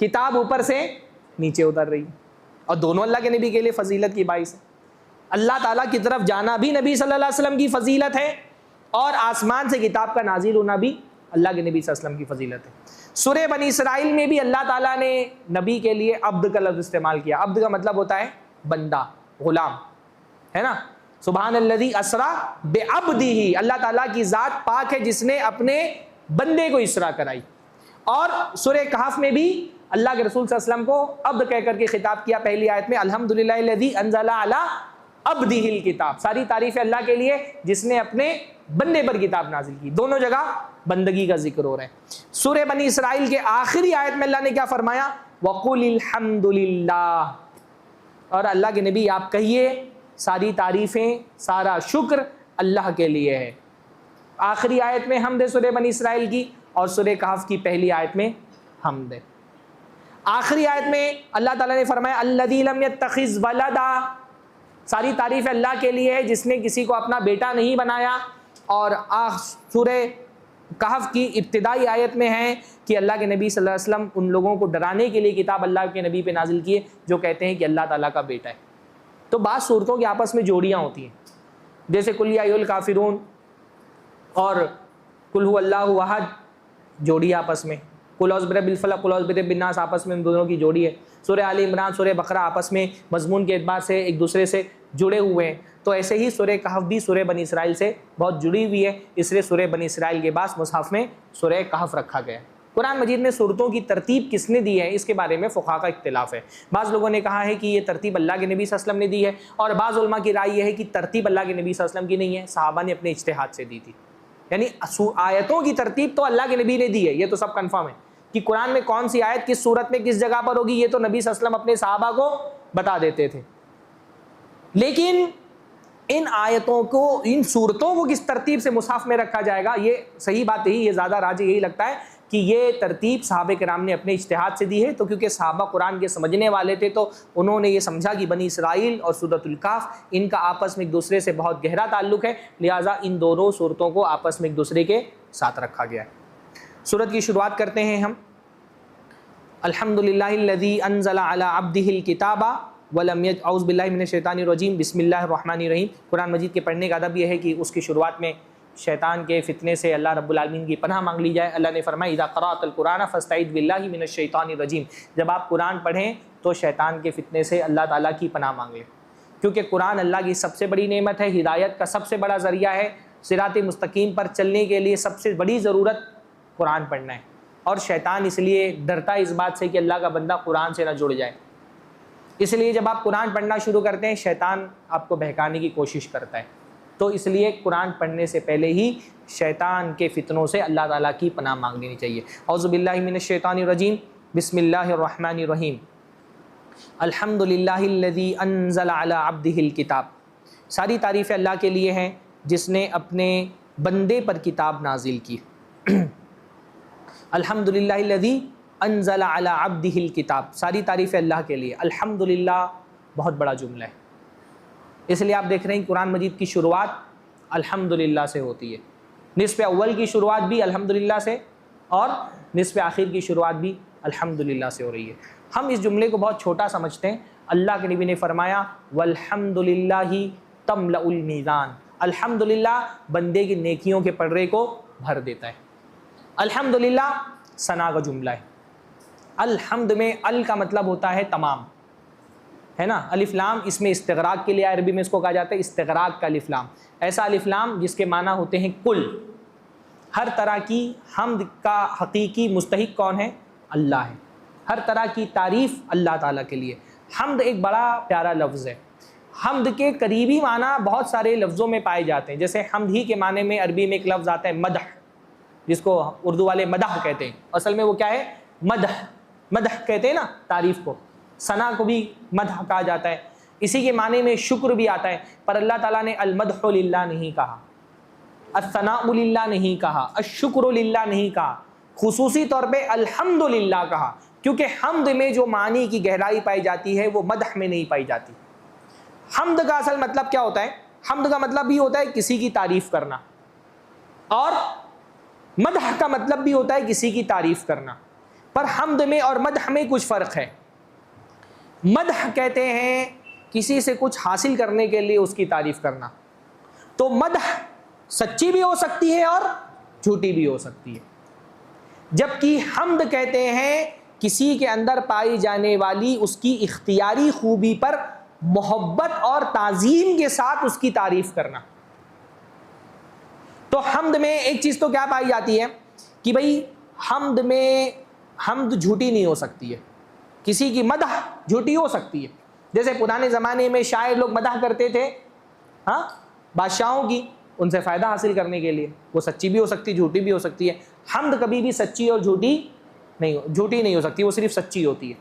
किताब ऊपर से नीचे उतर रही है, और दोनों अल्लाह के नबी के लिए फजीलत की बाइस है। अल्लाह ताला की तरफ जाना भी नबी सल्लल्लाहु अलैहि वसल्लम की फजीलत है, और आसमान से किताब का नाजिल होना भी अल्लाह के नबी सल्लल्लाहु अलैहि वसल्लम की फजीलत है। सूरह बनी इसराइल में भी अल्लाह ताला ने नबी के लिए अब्द का लफ्ज़ इस्तेमाल किया। अब्द का मतलब होता है बंदा, गुलाम, है ना। सुबहानल्लज़ी असरा बेअब्दिही, अल्लाह ताला की ज़ात पाक है जिसने अपने बंदे को इसरा कराई। और सूरह कहफ में भी अल्लाह के रसूल सल्लल्लाहु अलैहि वसल्लम को अब्द कह करके खिताब किया। पहली आयत में अल्हम्दुलिल्लाहिल्लज़ी अंज़ला अला अब्दिहिल किताब, सारी तारीफ़ अल्लाह के लिए जिसने अपने बंदे पर किताब नाजिल की। दोनों जगह बंदगी का जिक्र हो रहा है। सूरह बनी इसराइल के आखिरी आयत में अल्लाह ने क्या फरमाया, वक़ुलिल हम्दुलिल्लाह, और अल्लाह के नबी आप कहिए सारी तारीफ़ें, सारा शुक्र अल्लाह के लिए है। आखिरी आयत में हम्द है सूरह बनी इसराइल की, और सूरह कहफ की पहली आयत में हम्द है। आखिरी आयत में अल्लाह ताला ने फरमाया अल्लज़ी लम यत्तखिज़ वलदा, सारी तारीफ़ अल्लाह के लिए है जिसने किसी को अपना बेटा नहीं बनाया। और सूरह कहफ की इब्तिदाई आयत में है कि अल्लाह के नबी सल्लल्लाहु अलैहि वसल्लम उन लोगों को डराने के लिए किताब अल्लाह के नबी पे नाजिल किए जो कहते हैं कि अल्लाह ताला का बेटा है। तो बाज़ सूरतों की आपस में जोड़ियाँ होती हैं, जैसे कुल या अय्युहल काफिरून और कुल हुवल्लाहु अहद, जोड़ी आपस में। कुल औज़ु बिरब्बिल फलक, कुल औज़ु बिरब्बिन नास, आपस में इन दोनों की जोड़ी है। सूरह आल इमरान, सूरह बकरा आपस में मजमून के एतबार से एक दूसरे से जुड़े हुए हैं। तो ऐसे ही सूरह कहफ भी सूरह बनी इसराइल से बहुत जुड़ी हुई है, इसलिए सूरह बनी इसराइल के बाद मुसहफ़ में सूरह कहफ रखा गया। कुरान मजीद में सूरतों की तरतीब किसने दी है, इसके बारे में फ़ुक़हा का इख्तिलाफ़ है। बाज़ लोगों ने कहा है कि ये तरतीब अल्लाह के नबी सल्लल्लाहु अलैहि वसल्लम ने दी है, और बाज़ उलमा की राय यह है कि तरतीब अल्लाह के नबी सल्लल्लाहु अलैहि वसल्लम की नहीं है, सहाबा ने अपने इज्तिहाद से दी थी। यानी आयतों की तरतीब तो अल्लाह के नबी ने दी है, ये तो सब कन्फर्म है कि कुरान में कौन सी आयत किस सूरत में किस जगह पर होगी, ये तो नबी सल्लल्लाहु अलैहि वसल्लम अपने सहाबा को बता देते थे। लेकिन इन आयतों को, इन सूरतों को किस तरतीब से मुसहफ़ में रखा जाएगा, ये सही बात यही, ये ज़्यादा राजी यही लगता है कि ये तरतीब सहाबा किराम ने अपने इज्तिहाद से दी है। तो क्योंकि सहाबा कुरान के समझने वाले थे, तो उन्होंने ये समझा कि बनी इसराइल और सूरतुल कहफ इनका आपस में एक दूसरे से बहुत गहरा ताल्लुक़ है, लिहाजा इन दोनों सूरतों को आपस में एक दूसरे के साथ रखा गया है। सूरत की शुरुआत करते हैं हम, अल्हम्दुलिल्लाहिल्लज़ी अंज़ला अला अब्दिहिल किताबा वलम यज, औज़ु बिल्लाहि मिनश शैतानिर रजीम, बिस्मिल्लाहिर रहमानिर रहीम। कुरान मजीद के पढ़ने का अदब यह है कि उसकी शुरुआत में शैतान के फितने से अल्लाह रब्बुल आलमीन की पनाह मांग ली जाए। अल्लाह ने फरमाया इज़ा क़राअतल कुरान फ़स्तईज़ बिल्लाहि मिनश शैतानिर रजीम, जब आप कुरान पढ़ें तो शैतान के फितने से अल्लाह ताला की पनाह मांग लें, क्योंकि कुरान अल्लाह की सबसे बड़ी नेमत है, हिदायत का सबसे बड़ा ज़रिया है। सिरात मुस्तकीम पर चलने के लिए सबसे बड़ी ज़रूरत कुरान पढ़ना है, और शैतान इसलिए डरता है इस बात से कि अल्लाह का बंदा कुरान से ना जुड़ जाए। इसलिए जब आप कुरान पढ़ना शुरू करते हैं शैतान आपको बहकाने की कोशिश करता है। तो इसलिए कुरान पढ़ने से पहले ही शैतान के फितनों से अल्लाह ताला की पनाह मांग लेनी चाहिए। औज़ु बिल्लाहि मिनश शैतानिर रजीम, बिस्मिल्लाहिर रहमानिर रहीम, अल्हम्दुलिल्लाहिल्लज़ी अंज़ला अला अब्दिहिल किताब, सारी तारीफ़ें अल्लाह के लिए हैं जिसने अपने बंदे पर किताब नाजिल की। अल्हम्दुलिल्लाहिल्लज़ी अंज़ला अला अब्दिहिल किताब, सारी तारीफ़ें अल्लाह के लिए। अल्हम्दुलिल्लाह बहुत बड़ा जुमला है, इसलिए आप देख रहे हैं कुरान मजीद की शुरुआत अल्हम्दुलिल्लाह से होती है। निस्फ़ अव्वल की शुरुआत भी अल्हम्दुलिल्लाह से, और निस्फ़ आखिर की शुरुआत भी अल्हम्दुलिल्लाह से हो रही है। हम इस जुमले को बहुत छोटा समझते हैं। अल्लाह के नबी ने फरमाया वल्हम्दुलिल्लाहि तमलउल मीज़ान, अल्हम्दुलिल्लाह बंदे की नेकियों के पर्रे को भर देता है। अल्हम्दुलिल्लाह सना का जुमला है। अल्हम्द में अल का मतलब होता है तमाम, है ना। अलिफ्लाम इसमें इस्तिग़राक़ के लिए, अरबी में इसको कहा जाता है इस्तिग़राक़ का अलिफ्लाम। ऐसा अलिफ्लाम जिसके माना होते हैं कुल। हर तरह की हम्द का हकीकी मुस्तहिक कौन है? अल्लाह है। हर तरह की तारीफ़ अल्लाह ताला के लिए। हम्द एक बड़ा प्यारा लफ्ज़ है। हम्द के करीबी माना बहुत सारे लफ्ज़ों में पाए जाते हैं। जैसे हम्द ही के माने में अरबी में एक लफ्ज़ आता है मदह, जिसको उर्दू वाले मदह कहते हैं। असल में वो क्या है? मदह। मदह कहते हैं ना तारीफ़ को। सना को भी मदह कहा जाता है। इसी के माने में शुक्र भी आता है, पर अल्लाह ताला ने अल-मदहु लिल्लाह नहीं कहा, अस-सनाउ लिल्लाह नहीं कहा, अश-शुक्रु लिल्लाह नहीं कहा, खुसूसी तौर पे अल्हम्दुलिल्लाह कहा, क्योंकि हम्द में जो मानी की गहराई पाई जाती है वो मदह में नहीं पाई जाती। हम्द का असल मतलब क्या होता है? हम्द का मतलब भी होता है किसी की तारीफ़ करना। और मदह का मतलब भी होता है किसी की तारीफ करना, पर हम्द में और मदह में कुछ फ़र्क है। मदह कहते हैं किसी से कुछ हासिल करने के लिए उसकी तारीफ करना, तो मदह सच्ची भी हो सकती है और झूठी भी हो सकती है। जबकि हम्द कहते हैं किसी के अंदर पाई जाने वाली उसकी इख्तियारी खूबी पर मोहब्बत और ताज़ीम के साथ उसकी तारीफ करना। तो हम्द में एक चीज़ तो क्या पाई जाती है कि भाई हम्द में हम्द झूठी नहीं हो सकती है, किसी की मदह झूठी हो सकती है। जैसे पुराने ज़माने में शायर लोग मदह करते थे हाँ बादशाहों की, उनसे फ़ायदा हासिल करने के लिए, वो सच्ची भी हो सकती है झूठी भी हो सकती है। हम्द कभी भी सच्ची और झूठी नहीं हो सकती, वो सिर्फ सच्ची होती है।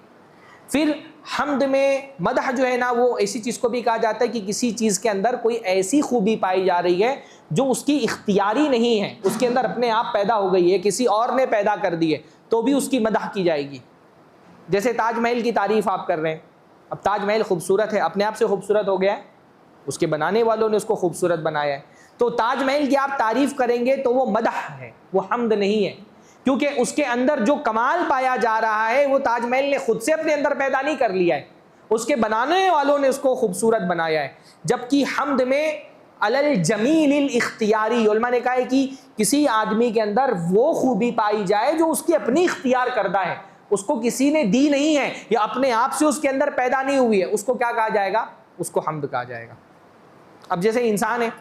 फिर हम्द में मदह जो है ना, वो ऐसी चीज़ को भी कहा जाता है कि किसी चीज़ के अंदर कोई ऐसी खूबी पाई जा रही है जो उसकी इख्तियारी नहीं है, उसके अंदर अपने आप पैदा हो गई है, किसी और ने पैदा कर दी है, तो भी उसकी मदह की जाएगी। जैसे ताजमहल की तारीफ़ आप कर रहे हैं, अब ताजमहल खूबसूरत है, अपने आप से खूबसूरत हो गया है, उसके बनाने वालों ने उसको खूबसूरत बनाया है, तो ताजमहल की आप तारीफ़ करेंगे तो वो मदह है, वो हम्द नहीं है, क्योंकि उसके अंदर जो कमाल पाया जा रहा है वो ताजमहल ने खुद से अपने अंदर पैदा नहीं कर लिया है, उसके बनाने वालों ने उसको खूबसूरत बनाया है। जबकि हम्द में अलल जमीलिल इख्तियारी, उलमा ने कहा है कि किसी आदमी के अंदर वो खूबी पाई जाए जो उसकी अपनी इख्तियार करदा है, उसको किसी ने दी नहीं है या अपने आप से उसके अंदर पैदा नहीं हुई है, उसको क्या कहा जाएगा? उसको हम्द कहा जाएगा। अब जैसे इंसान है,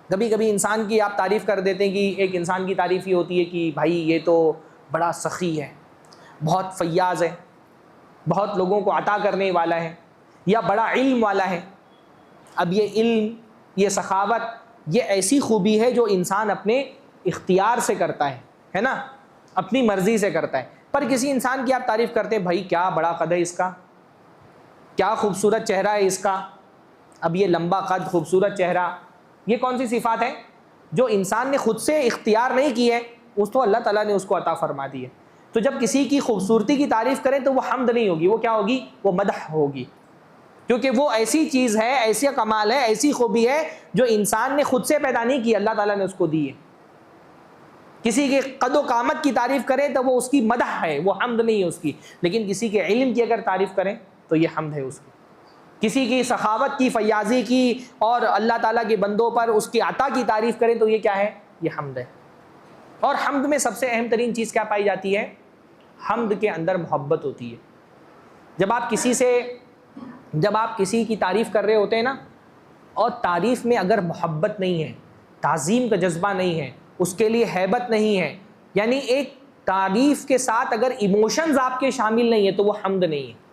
कभी कभी इंसान की आप तारीफ़ कर देते हैं कि एक इंसान की तारीफ़ ये होती है कि भाई ये तो बड़ा सखी है, बहुत फैयाज़ है, बहुत लोगों को अता करने वाला है, या बड़ा इल्म वाला है। अब ये इल्म, ये सखावत, ये ऐसी खूबी है जो इंसान अपने इख्तियार से करता है ना, अपनी मर्ज़ी से करता है। पर किसी इंसान की आप तारीफ़ करते हैं, भाई क्या बड़ा कद है इसका, क्या खूबसूरत चेहरा है इसका, अब ये लंबा कद, खूबसूरत चेहरा, ये कौन सी सिफ़ात है जो इंसान ने खुद से इख्तियार नहीं की है, उस तो अल्लाह ताला ने उसको अता फरमा दी है। तो जब किसी की खूबसूरती की तारीफ़ करें तो वो हम्द नहीं होगी, वो क्या होगी? वो मदह होगी, क्योंकि वो ऐसी चीज़ है, ऐसी कमाल है, ऐसी खूबी है जो इंसान ने खुद से पैदा नहीं की, अल्लाह ताला ने उसको दी है। किसी के कदो कामत की तारीफ़ करें तो वो उसकी मदह है, वो हम्द नहीं है उसकी। लेकिन किसी के इल्म की अगर तारीफ़ करें तो ये हम्द है उसकी। किसी की सखावत की, फयाजी की और अल्लाह ताला के बंदों पर उसकी अता की तारीफ़ करें तो ये क्या है? ये हम्द है। और हम्द में सबसे अहम तरीन चीज़ क्या पाई जाती है? हम्द के अंदर मोहब्बत होती है। जब आप किसी की तारीफ़ कर रहे होते हैं ना, और तारीफ़ में अगर मोहब्बत नहीं है, ताज़ीम का जज्बा नहीं है, उसके लिए हैबत नहीं है, यानी एक तारीफ़ के साथ अगर इमोशंस आपके शामिल नहीं है तो वो हम्द नहीं है।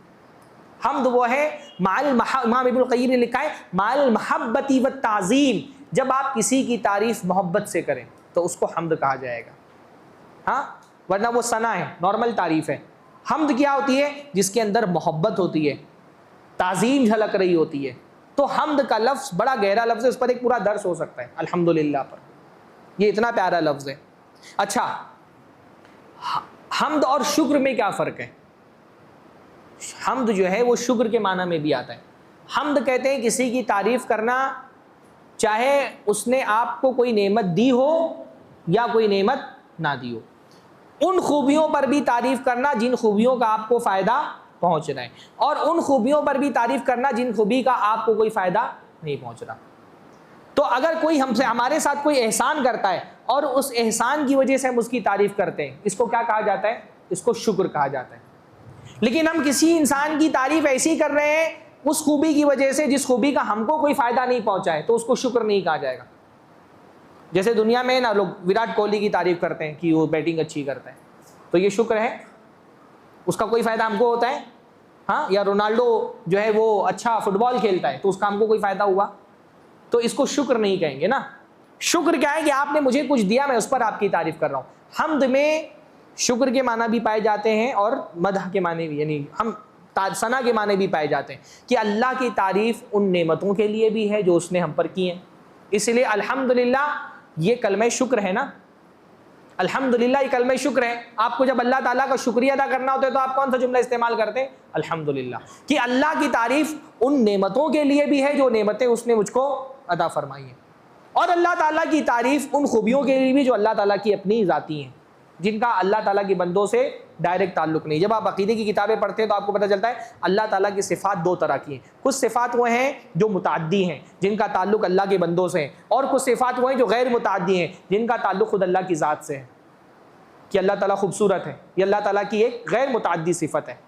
हम्द वो है इमाम इब्नुल क़य्यिम ने लिखा है माल महब्बती व ताज़ीम, जब आप किसी की तारीफ़ मोहब्बत से करें तो उसको हम्द कहा जाएगा। हाँ, वरना वो सना है, नॉर्मल तारीफ़ है। हम्द क्या होती है? जिसके अंदर मोहब्बत होती है, ताज़ीम झलक रही होती है। तो हम्द का लफ्ज़ बड़ा गहरा लफ्ज़ है, उस पर एक पूरा दर्स हो सकता है अल्हम्दुलिल्लाह पर, ये इतना प्यारा लफ्ज़ है। अच्छा, हम्द और शुक्र में क्या फ़र्क है? हम्द जो है वो शुक्र के माना में भी आता है। हम्द कहते हैं किसी की तारीफ़ करना, चाहे उसने आपको कोई नेमत दी हो या कोई नेमत ना दी हो, उन खूबियों पर भी तारीफ़ करना जिन खूबियों का आपको फ़ायदा पहुँच रहा है, और उन खूबियों पर भी तारीफ़ करना जिन खूबी का आपको कोई फ़ायदा नहीं पहुँच रहा। तो अगर कोई हमसे, हमारे साथ कोई एहसान करता है और उस एहसान की वजह से हम उसकी तारीफ़ करते हैं, इसको क्या कहा जाता है? इसको शुक्र कहा जाता है। लेकिन हम किसी इंसान की तारीफ़ ऐसी कर रहे हैं उस खूबी की वजह से जिस खूबी का हमको कोई फ़ायदा नहीं पहुंचा है, तो उसको शुक्र नहीं कहा जाएगा। जैसे दुनिया में ना लोग विराट कोहली की तारीफ़ करते हैं कि वो बैटिंग अच्छी करता है, तो ये शुक्र है, उसका कोई फ़ायदा हमको होता है? हाँ, या रोनाल्डो जो है वो अच्छा फुटबॉल खेलता है तो उसका हमको कोई फ़ायदा हुआ? तो इसको शुक्र नहीं कहेंगे ना। शुक्र क्या है कि आपने मुझे कुछ दिया, मैं उस पर आपकी तारीफ़ कर रहा हूँ। हम्द में शुक्र के माना भी पाए जाते हैं और मदह के माने भी, यानी हम सना के माने भी पाए जाते हैं कि अल्लाह की तारीफ़ उन नेमतों के लिए भी है जो उसने हम पर की हैं। इसलिए अल्हम्दुलिल्लाह ये कलमे शुक्र है ना, अल्हम्दुलिल्लाह ये कलमे शुक्र है। आपको जब अल्लाह ताला का शुक्रिया अदा करना होता है तो आप कौन सा जुमला इस्तेमाल करते हैं? अल्हम्दुलिल्लाह, कि अल्लाह की तारीफ़ उन नेमतों के लिए भी है जो नेमतें उसने मुझको अता फरमाई हैं। और अल्लाह ताला की तारीफ़ उन खूबियों के लिए भी जो अल्लाह ताला की अपनी ज़ाती हैं, जिनका अल्लाह ताला के बंदों से डायरेक्ट ताल्लुक़ नहीं। जब आप अक़ीदे की किताबें पढ़ते हैं तो आपको पता चलता है अल्लाह ताला की सिफ़ात दो तरह की हैं। कुछ सिफ़ात वो हैं जो मुतअद्दी हैं, जिनका ताल्लुक़ अल्लाह के बंदों से है, और कुछ सिफ़ात वो हैं जो गैर मुतअद्दी हैं, जिनका ताल्लुक़ खुद अल्लाह की ज़ात से है कि अल्लाह ताला खूबसूरत है। ये अल्लाह ताला की एक गैर मुतअद्दी सिफ़त है।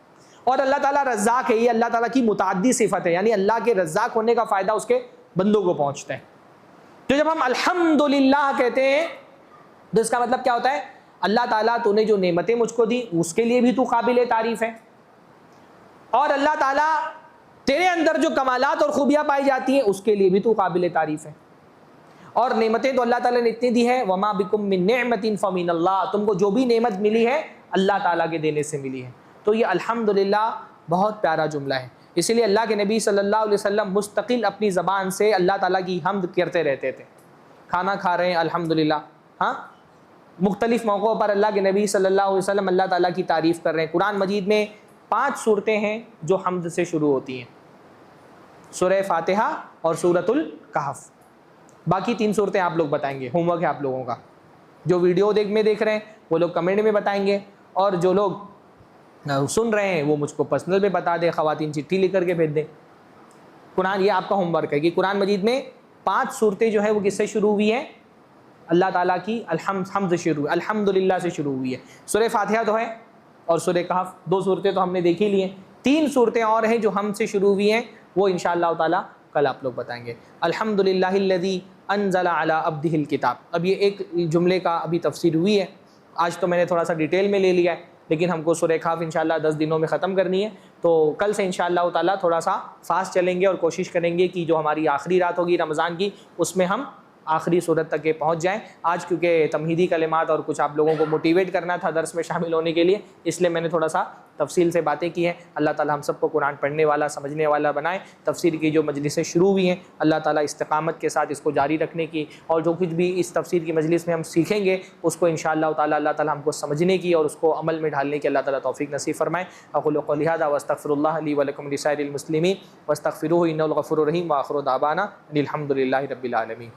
और अल्लाह ताला रज़्ज़ाक़ है, ये अल्लाह ताला की मुतअद्दी सिफ़त है, यानी अल्लाह के रज़्ज़ाक़ होने का फ़ायदा उसके बंदों को पहुँचता है। तो जब हम अल्हम्दुलिल्लाह कहते हैं तो इसका मतलब क्या होता है? अल्लाह ताला तूने जो नेमतें मुझको दी उसके लिए भी तू काबिल तारीफ़ है, और अल्लाह ताला तेरे अंदर जो कमालात और खूबियाँ पाई जाती हैं उसके लिए भी तू काबिल तारीफ़ है। और नेमतें तो अल्लाह ताला ने इतनी दी है, वमा बिकुम मिन निअमतिन फमिनल्लाह, तुमको जो भी नेमत मिली है अल्लाह ताला के देने से मिली है। तो ये अल्हम्दुलिल्लाह बहुत प्यारा जुमला है। इसीलिए अल्लाह के नबी सल्लल्लाहु अलैहि वसल्लम मुस्तकिल अपनी ज़बान से अल्लाह ताला की हम्द करते रहते थे। खाना खा रहे हैं अल्हम्दुलिल्लाह, हाँ, मुख्तलिफ़ मौक़ों पर अल्लाह के नबी सल्लल्लाहु अलैहि वसल्लम अल्लाह ताला की तारीफ़ कर रहे हैं। कुरान मजीद में 5 सूरतें हैं जो हम्द से शुरू होती हैं, सूरह फातिहा और सूरतुल कहफ़। बाकी 3 सूरतें आप लोग बताएंगे, होमवर्क है आप लोगों का। जो वीडियो देख रहे हैं वो लोग कमेंट में बताएंगे, और जो लोग सुन रहे हैं वो मुझको पर्सनल पे बता दें, ख़वातीन चिट्ठी लिख करके भेज दें। कुरान, ये आपका होमवर्क है कि कुरान मजीद में 5 सूरतें जो है वो किससे शुरू हुई हैं? अल्लाह ताला की हम्द से शुरू, अल्हम्दुलिल्लाह से शुरू हुई है। सूरह फातिहा तो है और सूरह कहफ़, 2 सूरतें तो हमने देख ही ली हैं। 3 सूरतें और हैं जो हम से शुरू हुई हैं, वो इंशाअल्लाह ताला कल आप लोग बताएंगे। अल्हम्दुलिल्लाहिल्लज़ी अनज़ला अला अब्दिहिल किताब। अब ये एक जुमले का अभी तफसीर हुई है, आज तो मैंने थोड़ा सा डिटेल में ले लिया है, लेकिन हमको सूरह कहफ़ इंशाअल्लाह 10 दिनों में ख़त्म करनी है। तो कल से इंशाअल्लाह ताला थोड़ा सा फास्ट चलेंगे और कोशिश करेंगे कि जो हमारी आखिरी रात होगी रमज़ान की, उसमें हम आखिरी सूरत तक के पहुँच जाएँ। आज क्योंकि तमहीदी कलिमात और कुछ आप लोगों को मोटिवेट करना था दर्स में शामिल होने के लिए, इसलिए मैंने थोड़ा सा तफसील से बातें की हैं। अल्लाह ताला हम सबको कुरान पढ़ने वाला, समझने वाला बनाए। तफसीर की जो मजलिसें शुरू हुई हैं, अल्लाह ताला इस्तिकामत के साथ इसको जारी रखने की, और जो कुछ भी इस तफसीर की मजलिस में हम सीखेंगे उसको इंशाअल्लाह ताला अल्लाह ताला हमको समझने की और उसको अमल में ढालने की अल्लाह ताला तौफीक नसीब फरमाए। अक़ूलु क़ौली हाज़ा वअस्तग़फ़िरुल्लाह ली व लकुम लिसाइरिल मुस्लिमीन वस्तग़फ़िरूहु इन्नहु गफ़ूरुर रहीम व आख़िरु दावाना अनिल हम्दुलिल्लाहि रब्बिल आलमीन।